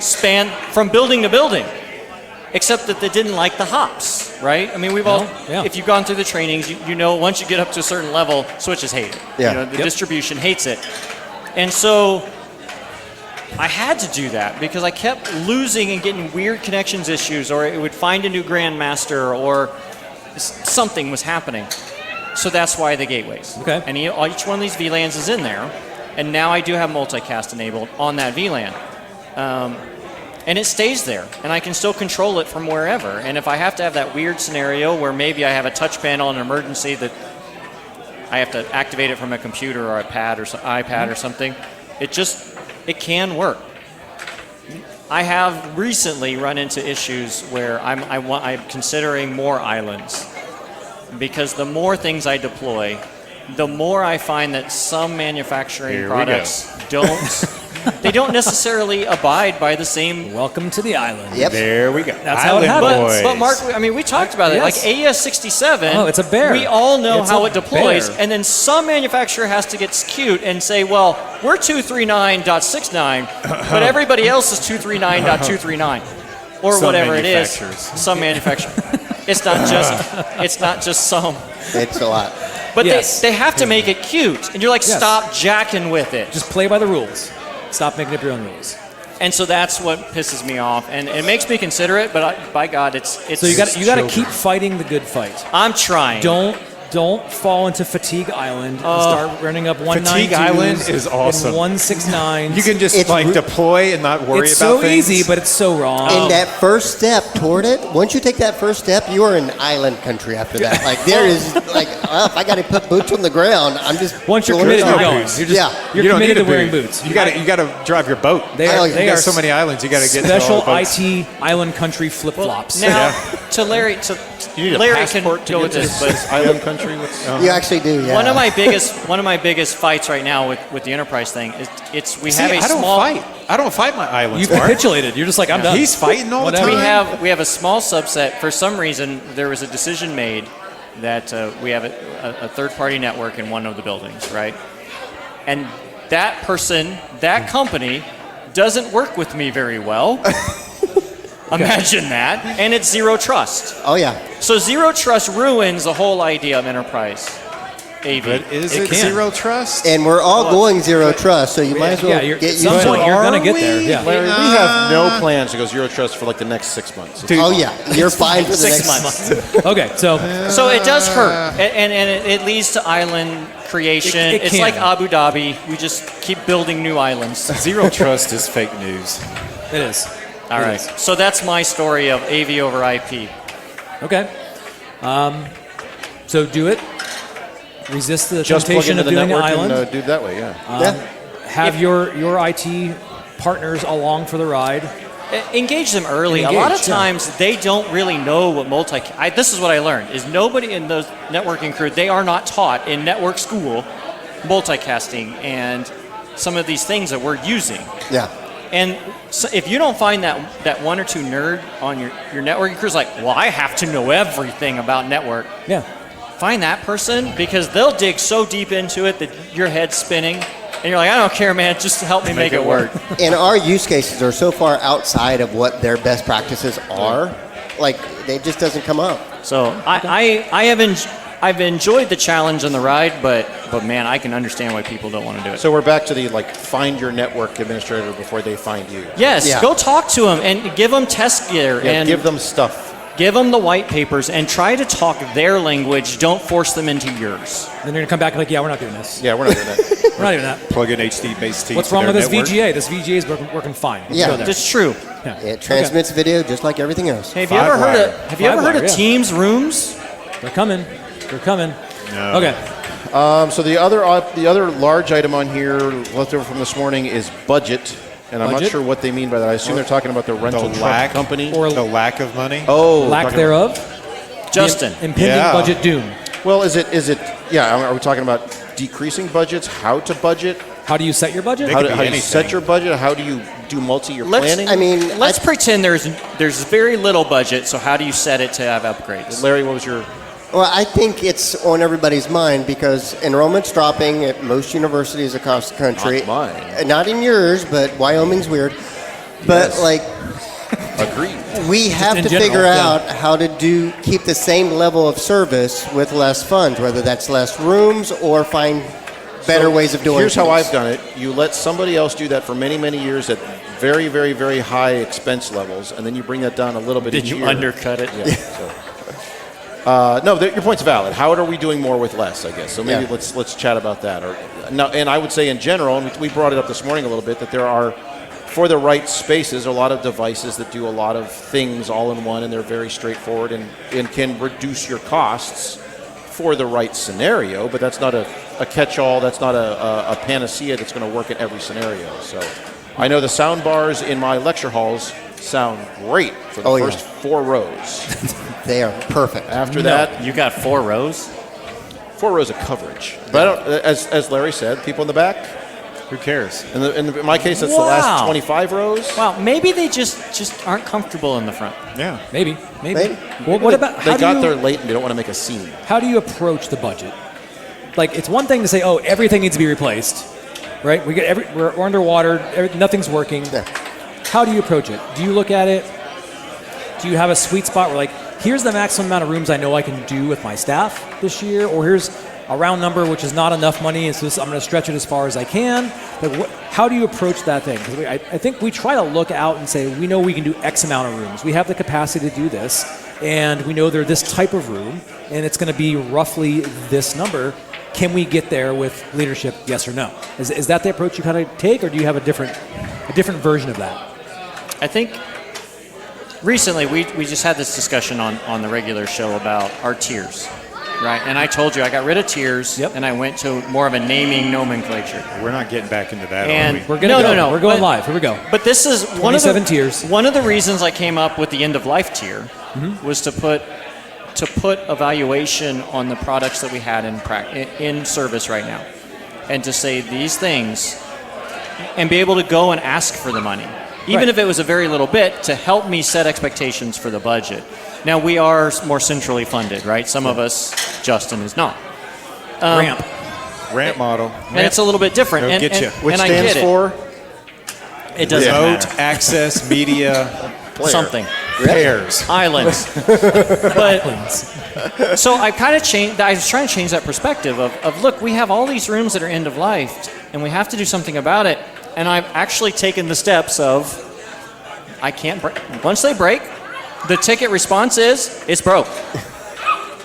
span from building to building, except that they didn't like the hops, right? I mean, if you've gone through the trainings, you know once you get up to a certain level, switches hate it. Yeah. You know, the distribution hates it. And so I had to do that because I kept losing and getting weird connections issues, or it would find a new grandmaster, or something was happening. So that's why the gateways. Okay. And each one of these VLANs is in there, and now I do have multicast enabled on that VLAN. And it stays there, and I can still control it from wherever. And if I have to have that weird scenario where maybe I have a touch panel in an emergency that I have to activate it from a computer or a pad or iPad or something, it can work. I have recently run into issues where I'm considering more islands, because the more things I deploy, the more I find that some manufacturing products don't necessarily abide by the same. Welcome to the island. Yep. There we go. That's how it happens. But Mark, I mean, we talked about it. Yes. Like AES67. Oh, it's a bear. We all know It's how a it deploys, bear. and then some manufacturer has to get cute and say, "Well, we're 239.69, but everybody else is 239.239, or Some whatever it is." manufacturers. Some manufacturer. It's not just some. It's a lot. But Yes. they have to make it cute, and you're like, Yes. stop jacking with it. Just play by the rules. Stop making up your own rules. And so that's what pisses me off, and it makes me consider it. But by God, it's. So you got to keep fighting the good fight. I'm trying. Don't fall into Fatigue Island and start running up 192. Fatigue Island is awesome. And 169. You can just It's deploy and not worry it's about so things. easy, but it's so wrong. And that first step toward it, once you take that first step, you are in island country after that. Like, there is, like, well, if I got to put boots on the ground, I'm just. Once you're going committed, you're on. going. boots. You're just, Yeah. you're You don't committed need to a wearing boot. boots. You got to drive your boat. They are, You they got are so many islands. You got to get special to all the boats. IT island country flip flops. Now, to Larry, you need a Larry passport can to go get with to this, this but island country. You actually do, yeah. one of my biggest fights right now with the enterprise thing is we See, have a I don't small. fight. I don't fight my islands. You've Mark. capitulated. You're just like, I'm done. He's fighting all the Whatever. time. We have a small subset. For some reason, there was a decision made that we have a third-party network in one of the buildings, right? And that person, that company, doesn't work with me very well. Imagine that. And it's zero trust. Oh, yeah. So zero trust ruins the whole idea of enterprise AV. But is It it can. zero trust? And we're all going zero trust, so you might as well Yeah, you're, get at used some to point it. you're going to Are get there. we? Yeah. Larry, we have no plans to go zero trust for like the next 6 months. Dude, Oh, yeah. You're fine for the 6 next months. Okay, so So it does hurt, and it leads to island creation. It It's can. like Abu Dhabi. We just keep building new islands. Zero trust is fake news. it is. All right. So that's my story of AV over IP. Okay. So do it. Resist the Just plug temptation into of the doing an network island. and do it that way, yeah. Have your IT partners along for the ride. Engage them early. Engage, a lot of yeah. times they don't really know what this is what I learned, is nobody in those networking crew, they are not taught in network school multicasting and some of these things that we're using. Yeah. And so if you don't find that one or two nerd on your networking crew is like, well, I have to know everything about network. Yeah. Find that person, because they'll dig so deep into it that your head's spinning. And you're like, I don't care, man. Just help me make it work. And our use cases are so far outside of what their best practices are, like it just doesn't come up. So I've enjoyed the challenge on the ride, but man, I can understand why people don't want to do it. So we're back to the find your network administrator before they find you. Yes, Yeah. Go talk to them and give them test gear Yeah, and give them stuff. give them the white papers and try to talk their language. Don't force them into yours. Then they're going to come back and like, yeah, we're not doing this. Yeah, we're not doing that. We're not doing that. Plug in HD-based T. What's wrong with this VGA? This VGA is working fine. Let's Yeah. go there. It's true. Yeah. It transmits video just like everything else. Hey, have you ever heard of yeah. Teams rooms? They're coming. They're coming. No. Okay. So the other large item on here left over from this morning is budget, and I'm not Budget? sure what they mean by that. I assume they're talking about the rental The truck lack company. Or the lack of money. oh, lack talking thereof. Justin. Impending Yeah. budget doom. Well, is it? Yeah, are we talking about decreasing budgets? How to budget? How do you set your budget? It How could do be you anything. set your budget? How do you do multi-year planning? I mean, Let's pretend there's very little budget, so how do you set it to have upgrades? Larry, what was your? Well, I think it's on everybody's mind because enrollment's dropping at most universities across the country. Not mine. Not in yours, but Wyoming's weird. But Agreed. we have in to general, figure yeah. out how to keep the same level of service with less funds, whether that's less rooms or find better ways of doing Here's how things. I've done it. You let somebody else do that for many, many years at very, very, very high expense levels, and then you bring that down a little bit Did each you year. undercut it? Yeah. No, your point's valid. How are we doing more with less? I guess so. Maybe Yeah. let's chat about that. Or no, and I would say in general, and we brought it up this morning a little bit, that there are, for the right spaces, a lot of devices that do a lot of things all in one, and they're very straightforward and can reduce your costs for the right scenario. But that's not a catch-all. That's not a panacea that's going to work in every scenario. So I know the sound bars in my lecture halls sound great for the first 4 rows. They are perfect. After that, You got 4 rows? 4 rows of coverage. But I don't, as Larry said, people in the back, Who cares? in my case, that's the last Wow. 25 rows. Wow, maybe they just aren't comfortable in the front. Yeah. Maybe. Maybe. Well, what about They how do got you, there late and they don't want to make a scene. How do you approach the budget? Like, it's one thing to say, oh, everything needs to be replaced, right? We're underwater. Nothing's working. Yeah. How do you approach it? Do you look at it? Do you have a sweet spot where, like, here's the maximum amount of rooms I know I can do with my staff this year, or here's a round number which is not enough money, and so I'm going to stretch it as far as I can? Like, how do you approach that thing? Because I think we try to look out and say, we know we can do X amount of rooms. We have the capacity to do this, and we know they're this type of room, and it's going to be roughly this number. Can we get there with leadership, yes or no? Is that the approach you kind of take, or do you have a different version of that? I think recently we just had this discussion on the regular show about our tiers, right? And I told you I got rid of tiers, and I went to more of a naming nomenclature. We're not getting back into that, And are we? We're gonna No. We're going But- live. Here we go. But this is 27 tiers. One of the reasons I came up with the end of life tier was to put evaluation on the products that we had in service right now, and to say these things, and be able to go and ask for the money, even if it was a very little bit, to help me set expectations for the budget. Now we are more centrally funded, right? Some of us, Justin is not. Ramp model. And it's a little bit different. They'll get you. Which and I stands get it. for It doesn't Remote matter. access media Something. pairs. Islands. But so I kind of changed. I was trying to change that perspective of look, we have all these rooms that are end of life, and we have to do something about it. And I've actually taken the steps of I can't break. Once they break, the ticket response is it's broke.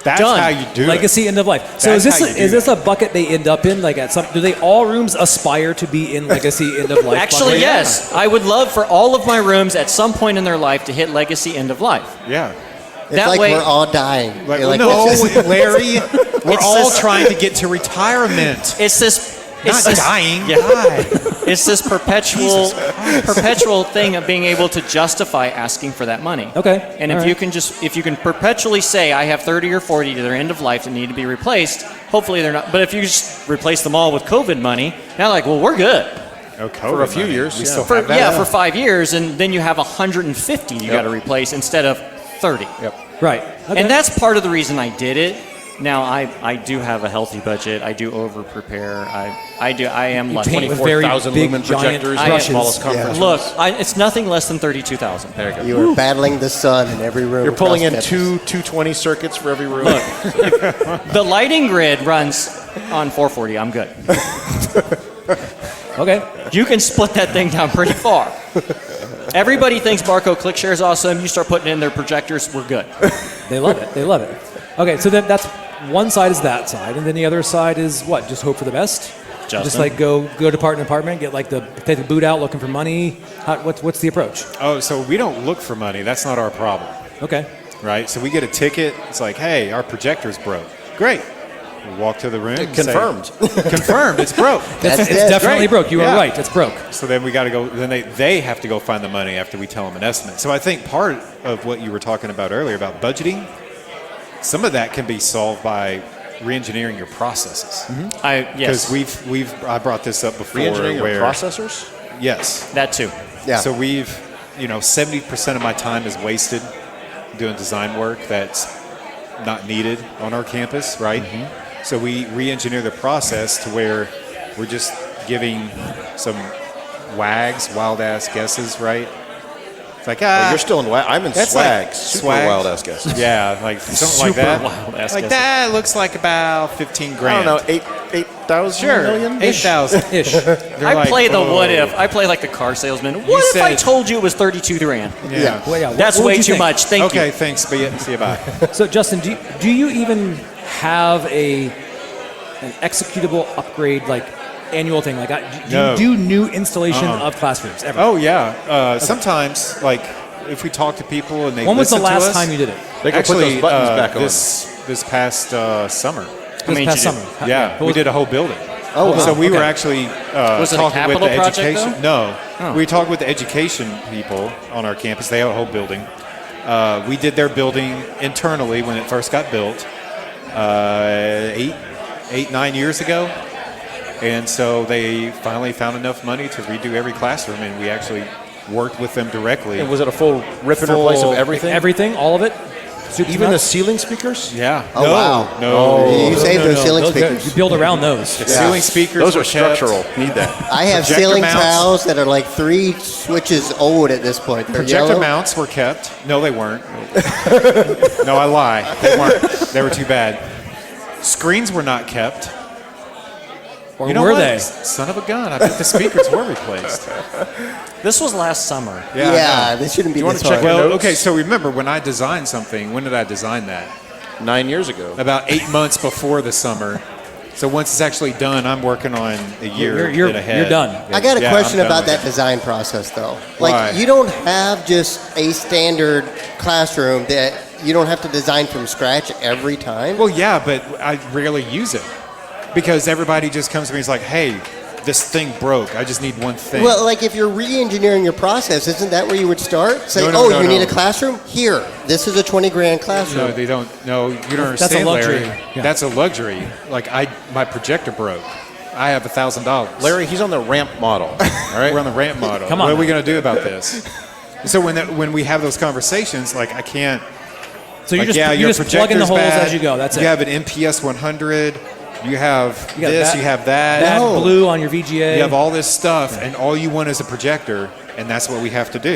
That's Done. how you do Legacy end of life. So That's is how you do this that. a bucket they end up in? Like at some, do they all rooms aspire to be in legacy end of life? Actually, bucket? yes. I would love for all of my rooms at some point in their life to hit legacy end of life. it. Yeah. It's That like way- we're all dying. Like, You're like, no, this is- Larry, we're It's all this- trying to get to retirement. It's this. Not It's this, dying. Yeah. God. It's this perpetual thing of being able to justify asking for that money. Okay. And All if right. you can perpetually say I have 30 or 40 to their end of life that need to be replaced, hopefully they're not. But if you just replace them all with COVID money, now like, well, we're good. Oh, For a few money. years, We yeah. still For, have that. yeah, for 5 years, and then you have 150 you got to replace instead of 30. Yep. Right. Okay. And that's part of the reason I did it. Now I do have a healthy budget. I do over prepare. I am You lucky. paint with very 24,000 big, lumen giant projectors, I- the brushes. smallest conference. Look, it's nothing less than 32,000. There you go. You are battling the sun in every room. You're pulling in across two 220 circuits for every room. The lighting grid runs on 440. I'm good. Okay. You can split that thing down pretty far. Everybody thinks Barco ClickShare is awesome. You start putting in their projectors, we're good. They love it. They love it. Okay, so then that's one side is that side, and then the other side is what? Just hope for the best. Justin? Just like go department to department, get like take the boot out looking for money. What's the approach? Oh, so we don't look for money. That's not our problem, Okay. right? So we get a ticket. It's like, hey, our projector's broke. Great. We walk to the room. and say, Confirmed. Confirmed. It's broke. It's dead. definitely Great. broke. You are Yeah. right. It's broke. So then we got to go. Then they have to go find the money after we tell them an estimate. So I think part of what you were talking about earlier about budgeting, some of that can be solved by re-engineering your processes. Yes, Because I brought this up before. Re-engineering your where processors? Yes. that too. Yeah. So 70% of my time is wasted doing design work that's not needed on our campus, right? So we re-engineer the process to where we're just giving some wild ass guesses, right? It's like Well, you're still in I'm in that's swag. like Super swag. wild ass guesses. yeah, like something like Super that. wild-ass Like guesses. that looks like about 15 I grand. don't know, 8,000 Sure, million? 8,000 Ish. I play the what if. I play like the car salesman. What if I said- told you it was 32 grand? Yeah. Well, yeah. That's what would way you too think? much. Thank Okay, you. thanks. See you. Bye. So Justin, do you even have an executable upgrade like annual thing? Like, do No. you do new installation of classrooms ever? Oh yeah. Sometimes, like, if we talk to people and they When was the listen to last us- time you did it? They can put those buttons back on. This past summer. made This past you do- summer. Yeah, What we was- did a whole building. Oh, wow. So we were Okay. actually Was it a talking with capital the project, education. though? No, we talked with the education people on our campus. They have a whole building. We did their building internally when it first got built, 9 years ago. And so they finally found enough money to redo every classroom, and we actually worked with them directly. And was it a full rip and replace of everything? Everything, all of it. Soup to Even the nuts? ceiling speakers? Yeah. Oh, no, wow. No. You saved those ceiling Those- speakers. You build around those. The ceiling speakers Those were are structural. kept. Need that. I have Projector ceiling mounts. tiles that are like 3 switches old at this point. They're Projector yellow. mounts were kept. No, they weren't. No, I lie. They weren't. They were too bad. Screens were not kept. Or You know were what? they? Son of a gun. I bet the speakers were replaced. This was last summer. Yeah, this shouldn't be You wanna this check hard. your Well, notes? okay, so remember when I designed something, when did I design that? 9 years ago. About 8 months before the summer. So once it's actually done, I'm working on a year You're ahead. done. I got a Yeah, question I'm done about with that it. design process, though. Why? Like, you don't have just a standard classroom that you don't have to design from scratch every time. Well, yeah, but I rarely use it because everybody just comes to me and is like, hey, this thing broke. I just need one thing. Well, like if you're re-engineering your process, isn't that where you would start? Say, No, you need no. a classroom? Here, this is a 20 grand classroom. No, they don't. No, you don't That's a understand, luxury. Larry. Yeah. That's a luxury. Like my projector broke. I have $1,000. Larry, he's on the ramp model. All right? We're on the ramp model. Come on What are we now. going to do about this? So when we have those conversations, like I can't. So you're like, just, your you're just plugging the holes projector's bad. as you go. That's you it. have an MPS 100. You have You got this. that- You have that. Bad No. blue on your VGA. You have all this stuff, and all you want is a projector, and that's what we have to do.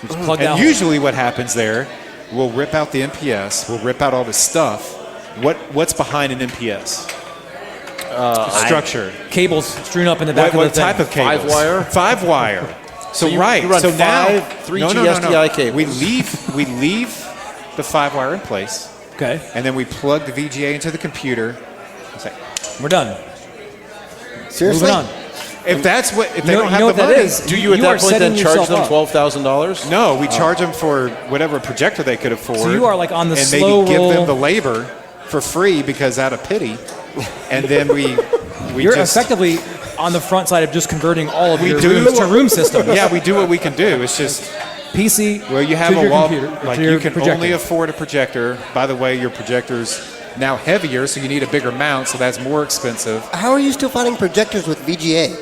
You just plug that And hole. usually, what happens there, we'll rip out the MPS. We'll rip out all this stuff. What's behind an MPS? Structure. Cables strewn up in the back What of the type thing. of cables? 5-wire? 5-wire. So, you- right. you run so now 3G SDI cables. We leave the 5-wire in place. Okay. And then we plug the VGA into the computer. It's like, We're done. Seriously? Moving on. if that's what, if they You know- don't you know have what the that money, is? Do you at You that are point then setting charge yourself them up. $12,000? no, we charge them for whatever projector they could afford. So you are like on the and slow maybe give roll. them the labor for free because out of pity, and then we You're just, effectively on the front side of just converting all of We your do rooms to what- room systems. yeah, we do what we can do. It's just PC. well, you have to a your wall, computer, like to your you can projector. only afford a projector. By the way, your projector's now heavier, so you need a bigger mount, so that's more expensive. How are you still finding projectors with VGA?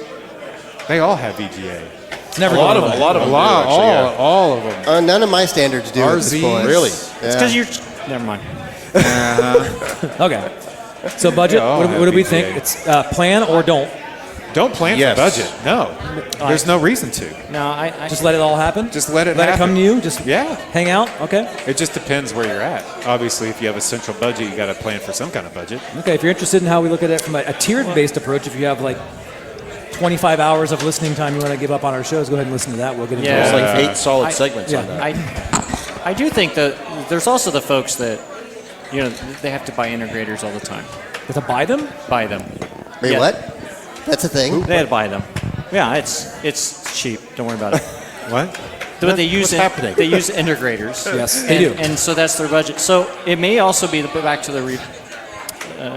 They all have VGA. It's never A lot going of away. them do, actually, yeah. all of them. None of my standards do at this RZs. point. Really? Yeah. Because you're. Never mind. Okay. So budget. Yeah, I'll What have do we VGA. think? It's plan or don't. Don't plan Yes. for budget. No, there's no reason to. No, I Just let it all happen. Just let it Let it happen. come to you. Just Yeah. hang out. Okay. It just depends where you're at. Obviously, if you have a central budget, you got to plan for some kind of budget. Okay. If you're interested in how we look at it from a tiered-based approach, if you have like 25 hours of listening time you want to give up on our shows, go ahead and listen to that. We'll get into Yeah. It's it. like 8 solid segments yeah. on that. I do think that there's also the folks that, they have to buy integrators all the time. To buy them? Buy them. Wait, Yeah. what? That's a thing? They had to buy them. Yeah, it's cheap. Don't worry about it. What? But they use What's happening? They use integrators. Yes, they do. And so that's their budget. So it may also be back to the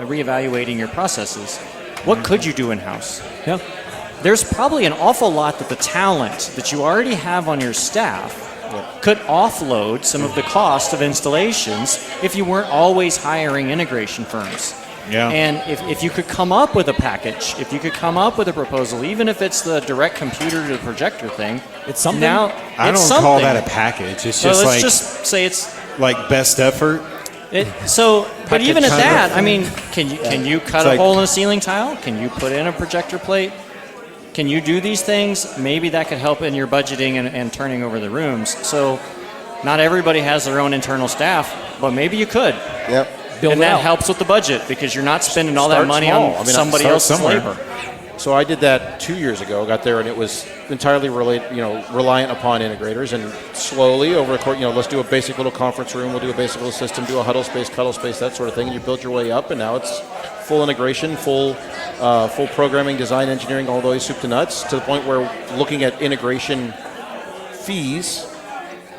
reevaluating your processes. What could you do in house? Yeah. There's probably an awful lot that the talent that you already have on your staff could offload some of the cost of installations if you weren't always hiring integration firms. Yeah. And if you could come up with a package, if you could come up with a proposal, even if it's the direct computer to projector thing, It's something. now I it's don't call something. that a package. It's So just let's like just say it's best effort. but even at kind that, of I mean, can you cut It's a like- hole in a ceiling tile? Can you put in a projector plate? Can you do these things? Maybe that could help in your budgeting and turning over the rooms. So not everybody has their own internal staff, but maybe you could. Yep. Build and it that out. helps with the budget because you're not spending all that Start money small. on I mean, somebody start else's somewhere. labor. So I did that 2 years ago. Got there, and it was entirely reliant upon integrators. And slowly over the course, let's do a basic little conference room. We'll do a basic little system. Do a huddle space, cuddle space, that sort of thing. And you build your way up, and now it's full integration, full programming, design, engineering, all those soup to nuts. To the point where looking at integration fees,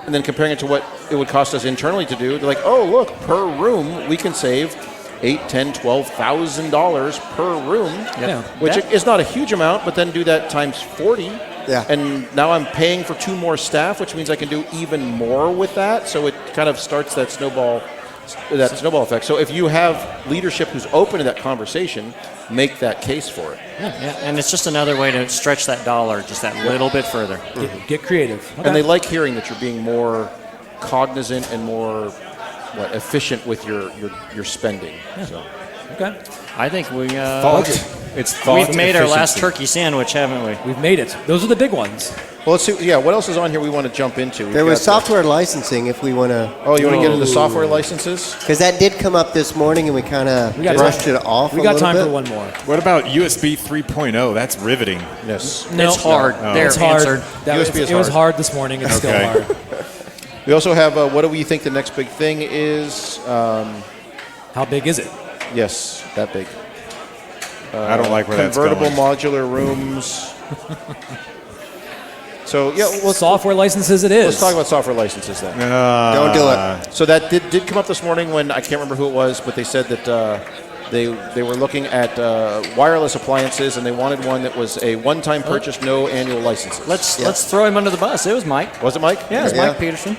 and then comparing it to what it would cost us internally to do, they're like, oh look, per room we can save $8,000, $10,000, $12,000 per room, Yeah. which is not a huge amount, but then do that times 40. Yeah. And now I'm paying for 2 more staff, which means I can do even more with that. So it kind of starts that snowball effect. So if you have leadership who's open to that conversation, make that case for it. Yeah, and it's just another way to stretch that dollar just that little bit further. Get creative. Okay. And they like hearing that you're being more cognizant and more efficient with your spendending. So. Okay. I think we It's thought we've made our last efficiency. turkey sandwich, haven't we? We've made it. Those are the big ones. Well, let's see. Yeah, what else is on here we want to jump into? There was software licensing if we want to. Oh, you want to get into software licenses? Because that did come up this morning and we kind of got brushed time. it off We a got little time bit. for one more. What about USB 3.0? That's riveting. Yes. No. It's hard. There, It's hard. answered. USB is it was hard. hard this morning. It's still Okay. hard. We also have what do we think the next big thing is? How big is it? Yes, that big. I don't like where that's Convertible going. modular rooms. So yeah, Software licenses it is. let's talk about software licenses then. Don't do it. So that did come up this morning when I can't remember who it was, but they said that they were looking at wireless appliances and they wanted one that was a one-time purchase, no annual licenses. Let's throw him under the bus. It was Mike. Was it Mike? Yeah, it was Yeah. Mike Peterson.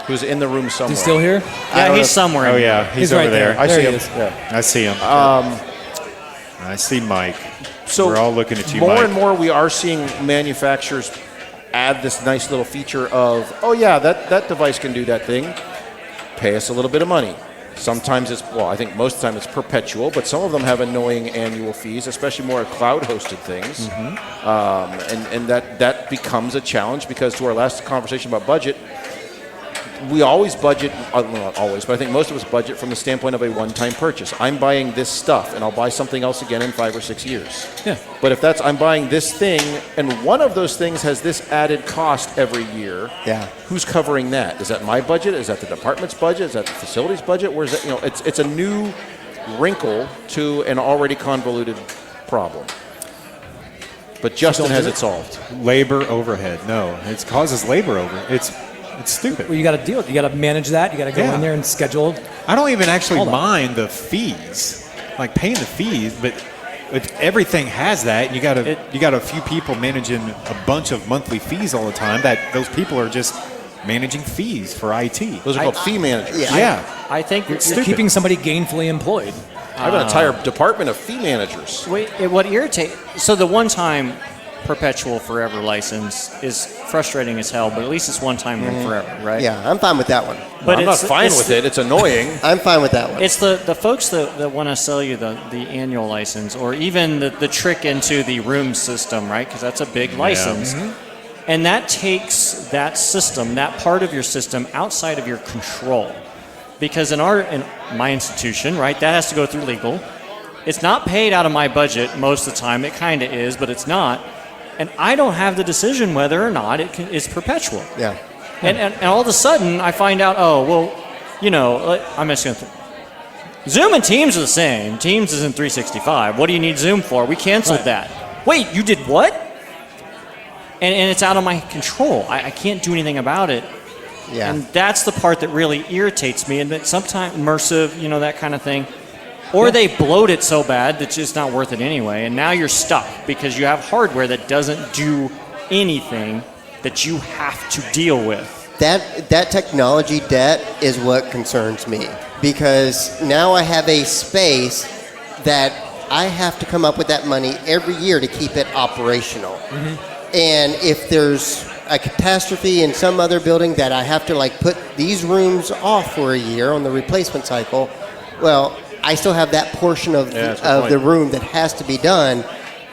Who's in the room somewhere? He's still here? Yeah, he's somewhere. Oh yeah, he's over right there. I There see he him. is. Yeah. I see him. I see Mike. So We're all looking at you, more Mike. and more we are seeing manufacturers add this nice little feature of, oh yeah, that device can do that thing. Pay us a little bit of money. Sometimes I think most of the time it's perpetual, but some of them have annoying annual fees, especially more cloud-hosted things. And that becomes a challenge because to our last conversation about budget, we always budget, not always, but I think most of us budget from the standpoint of a one-time purchase. I'm buying this stuff, and I'll buy something else again in 5 or 6 years. Yeah. But if I'm buying this thing, and one of those things has this added cost every year, who's covering that? Is that my budget? Is that the department's budget? Is that the facility's budget? Where is that? It's a new wrinkle to an already convoluted problem. But Justin has it solved. Labor overhead. No, it causes labor over. It's stupid. Well, you got to deal with it. You got to manage that. You got to go in there and schedule. I don't even actually mind the fees, like paying the fees, but if everything has that, you got a few people managing a bunch of monthly fees all the time. That those people are just managing fees for IT. Those are called fee managers. I think you're keeping somebody gainfully employed. I have an entire department of fee managers. What irritates? So the one-time perpetual forever license is frustrating as hell, but at least it's one time and forever, right? Yeah, I'm fine with that one. But I'm not fine with it. It's annoying. I'm fine with that one. It's the folks that want to sell you the annual license, or even the trick into the room system, right? Because that's a big license. And that takes that system, that part of your system, outside of your control. Because in my institution, right, that has to go through legal. It's not paid out of my budget most of the time. It kind of is, but it's not. And I don't have the decision whether or not it's perpetual. Yeah. And all of a sudden, I find out, I'm just going to... Zoom and Teams are the same. Teams is in 365. What do you need Zoom for? We canceled that. Wait, you did what? And it's out of my control. I can't do anything about it. Yeah. And that's the part that really irritates me. And that sometimes immersive, that kind of thing. Or they bloat it so bad that it's just not worth it anyway. And now you're stuck because you have hardware that doesn't do anything that you have to deal with. That technology debt is what concerns me, because now I have a space that I have to come up with that money every year to keep it operational. And if there's a catastrophe in some other building that I have to put these rooms off for a year on the replacement cycle, well, I still have that portion of the room that has to be done,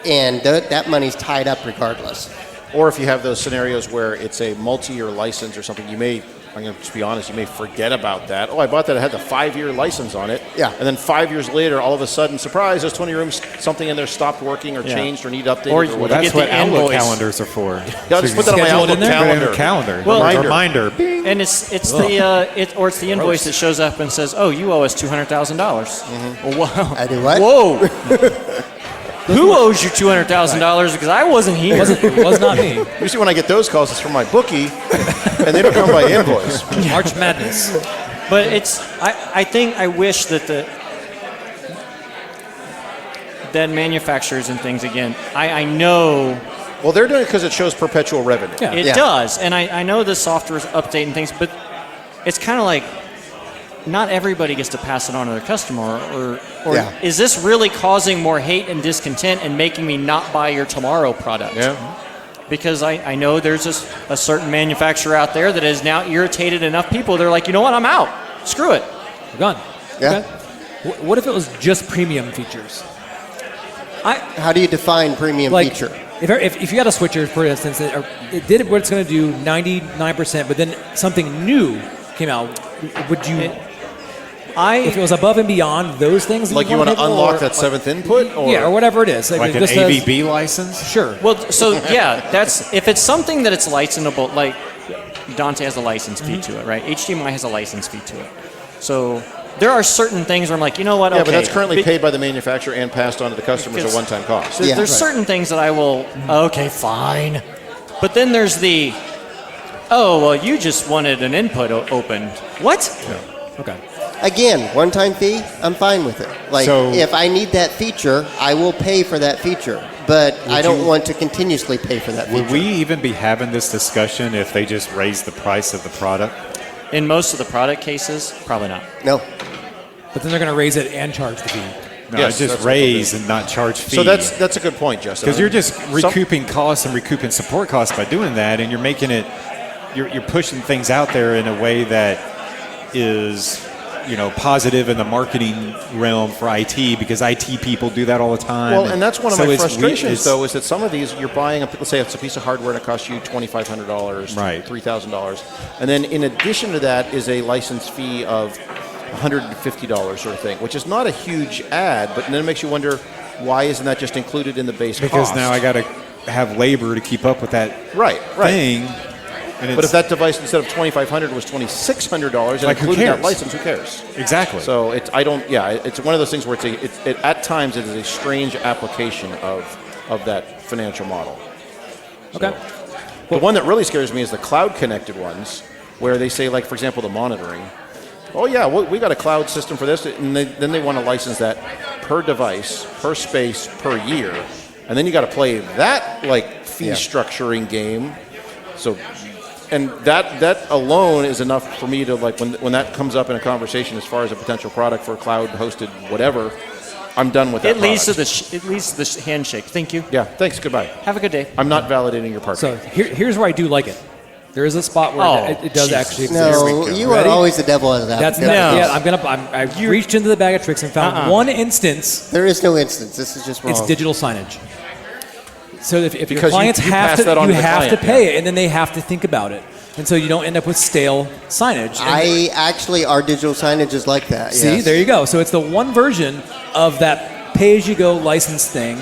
and that money's tied up regardless. Or if you have those scenarios where it's a multi-year license or something, I'm going to just be honest, you may forget about that. Oh, I bought that. It had the 5-year license on it. Yeah. And then 5 years later, all of a sudden, surprise, there's 20 rooms, something in there stopped working or changed or need updated or whatever. That's what Outlook calendars are for. Yeah, I'll just put that on my Outlook calendar. Reminder. And it's the invoice that shows up and says, "Oh, you owe us $200,000." Wow. I do what? Whoa. Who owes you $200,000? Because I wasn't here. It was not me. Usually when I get those calls, it's from my bookie, and they don't come by invoice. March Madness. But I wish that that manufacturers and things, again, I know... Well, they're doing it because it shows perpetual revenue. Yeah. It does. And I know the software is updating things, but it's kind of like not everybody gets to pass it on to their customer. Or is this really causing more hate and discontent and making me not buy your tomorrow product? Yeah. Because I know there's a certain manufacturer out there that has now irritated enough people. They're like, you know what? I'm out. Screw it. We're gone. Yeah. Okay. What if it was just premium features? How do you define premium feature? If you got a switcher, for instance, it did what it's going to do 99%, but then something new came out, would you... if it was above and beyond those things, like you want to unlock that seventh input, or whatever it is, like an AVB license. Sure. Well, so that's if it's something that it's licensable. Like Dante has a license fee to it, right? HDMI has a license fee to it. So there are certain things where I'm like, you know what? Yeah, but that's currently paid by the manufacturer and passed on to the customers at one-time cost. There's certain things that I will. Okay, fine. But then there's the. Oh well, you just wanted an input opened. What? Yeah. Okay. Again, one-time fee, I'm fine with it. If I need that feature, I will pay for that feature. But I don't want to continuously pay for that feature. Would we even be having this discussion if they just raised the price of the product? In most of the product cases, probably not. No. But then they're going to raise it and charge the fee. No, yes, just raise and not charge fees. So that's a good point, Justin. Because you're just recouping costs and recouping support costs by doing that, and you're making it, you're pushing things out there in a way that is positive in the marketing realm for IT because IT people do that all the time. Well, and that's one of my frustrations, though, is is that some of these you're buying, let's say it's a piece of hardware and it costs you $2,500, right, $3,000, and then in addition to that is a license fee of $150 sort of thing, which is not a huge add, but then it makes you wonder, why isn't that just included in the base cost? Because now I got to have labor to keep up with that thing. But if that device instead of $2,500 was $2,600 and included that license, who cares? Exactly. So it's one of those things where at times it is a strange application of that financial model. Okay. The one that really scares me is the cloud connected ones, where they say, like for example, the monitoring. Oh yeah, we got a cloud system for this, and then they want to license that per device, per space, per year, and then you got to play that like fee structuring game. So. And that alone is enough for me to, like, when that comes up in a conversation as far as a potential product for cloud-hosted whatever, I'm done with that. It leads to the handshake. Thank you. Yeah, thanks. Goodbye. Have a good day. I'm not validating your partner. So here's where I do like it. There is a spot where it does actually exist. No, you are always the devil as that. I reached into the bag of tricks and found one instance. There is no instance. This is just wrong. It's digital signage. So if your Because clients you have pass that on to the have client, to pay it, and then they have to think about it, and so you don't end up with stale signage. Our digital signage is like that. See, yes. there you go. So it's the one version of that pay-as-you-go license thing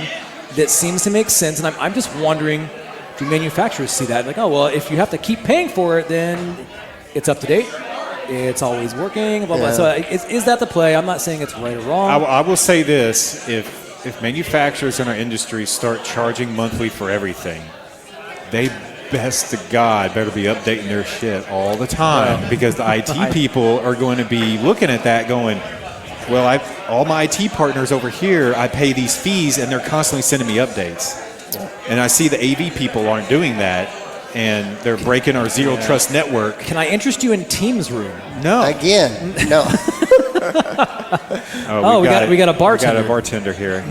that seems to make sense, and I'm just wondering, do manufacturers see that? Like, oh, well, if you have to keep paying for it, then it's up to date. It's always working, blah, blah. So is that the play? I'm not saying it's right or wrong. I will say this. If manufacturers in our industry start charging monthly for everything, they best to God better be updating their shit all the time because the IT people are going to be looking at that going, well, all my IT partners over here, I pay these fees and they're constantly sending me updates. And I see the AV people aren't doing that, and they're breaking our zero trust network. Can I interest you in Teams room? No. Again, no. We got a bartender. We got a bartender here.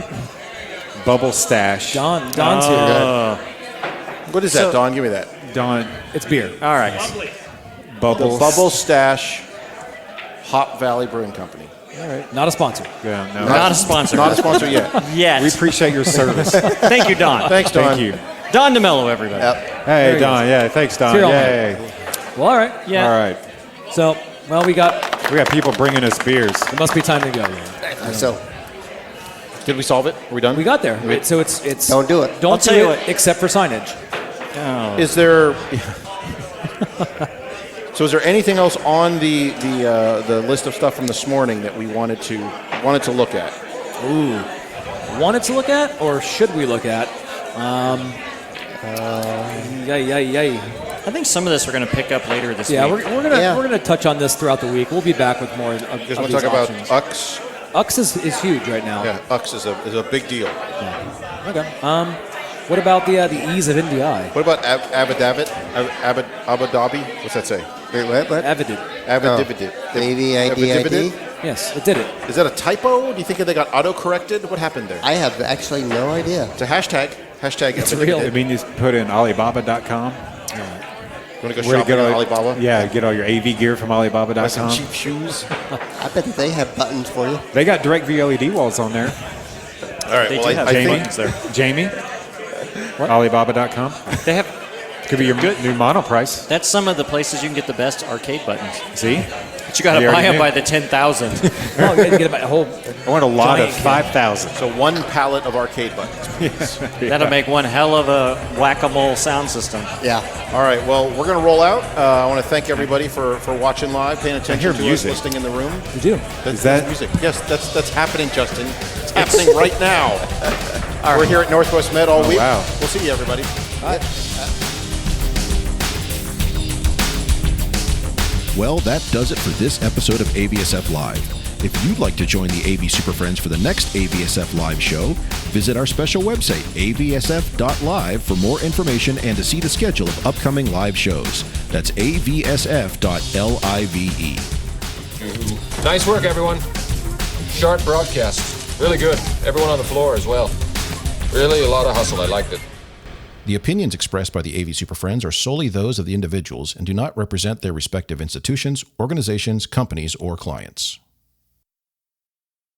Bubble Stash. Don's here. What is that, Don? Give me that. Don. It's beer. All right. Bubble Stash Hop Valley Brewing Company. All right. Not a sponsor. Yeah, no. Not a sponsor. Not a sponsor yet. Yes. We appreciate your service. Thank you, Don. Thanks, Don. Thank you. Don DeMello, everybody. Yep. Hey, Don. Yeah, thanks, Don. Yay. Well, all right. Yeah. All right. So, we got people bringing us beers. It must be time to go. So, did we solve it? Are we done? We got there. So it's don't do it. Don't do it except for signage. Oh. Is there? So is there anything else on the list of stuff from this morning that we wanted to look at? Ooh, wanted to look at, or should we look at? I think some of this we're going to pick up later this week. Yeah, we're gonna touch on this throughout the week. We'll be back with more of You guys these want to talk options. about UX? UX is huge right now. Yeah, UX is a big deal. Yeah. Okay. What about the ease of NDI? What about Abu Dhabi? What's that say? Wait, what? Avidid. AVIDID? Yes, it did it. Is that a typo? Do you think they got auto-corrected? What happened there? I have actually no idea. It's a hashtag. It's real. I mean, you put in Alibaba.com. You want to go shopping on Alibaba? Yeah, get all your AV gear from Alibaba.com. Buy some cheap shoes. I bet they have buttons for you. They got direct VLED walls on there. All right, They well, do have I buttons think there. Jamie? What? Alibaba.com. They have. Could be your new mono price. That's some of the places you can get the best arcade buttons. See? But you got to You buy already them knew. by the 10,000. Oh, you had to get a whole. I want a lot of Giant 5,000. so. One pallet of arcade buttons. That'll make one hell of a whack-a-mole sound system. Yeah. All right, well, we're going to roll out. I want to thank everybody for watching live, paying attention hear to music. us, listening in the room. You do. Is that- music? Yes, that's happening, Justin. It's happening right now. We're here at Northwest Med all week. wow. We'll see you, everybody. Bye. Well, that does it for this episode of AVSF Live. If you'd like to join the AV SuperFriends for the next AVSF Live show, visit our special website, avsf.live, for more information and to see the schedule of upcoming live shows. That's avsf.live. Nice work, everyone. Sharp broadcast. Really good. Everyone on the floor as well. Really a lot of hustle. I liked it. The opinions expressed by the AV SuperFriends are solely those of the individuals and do not represent their respective institutions, organizations, companies, or clients.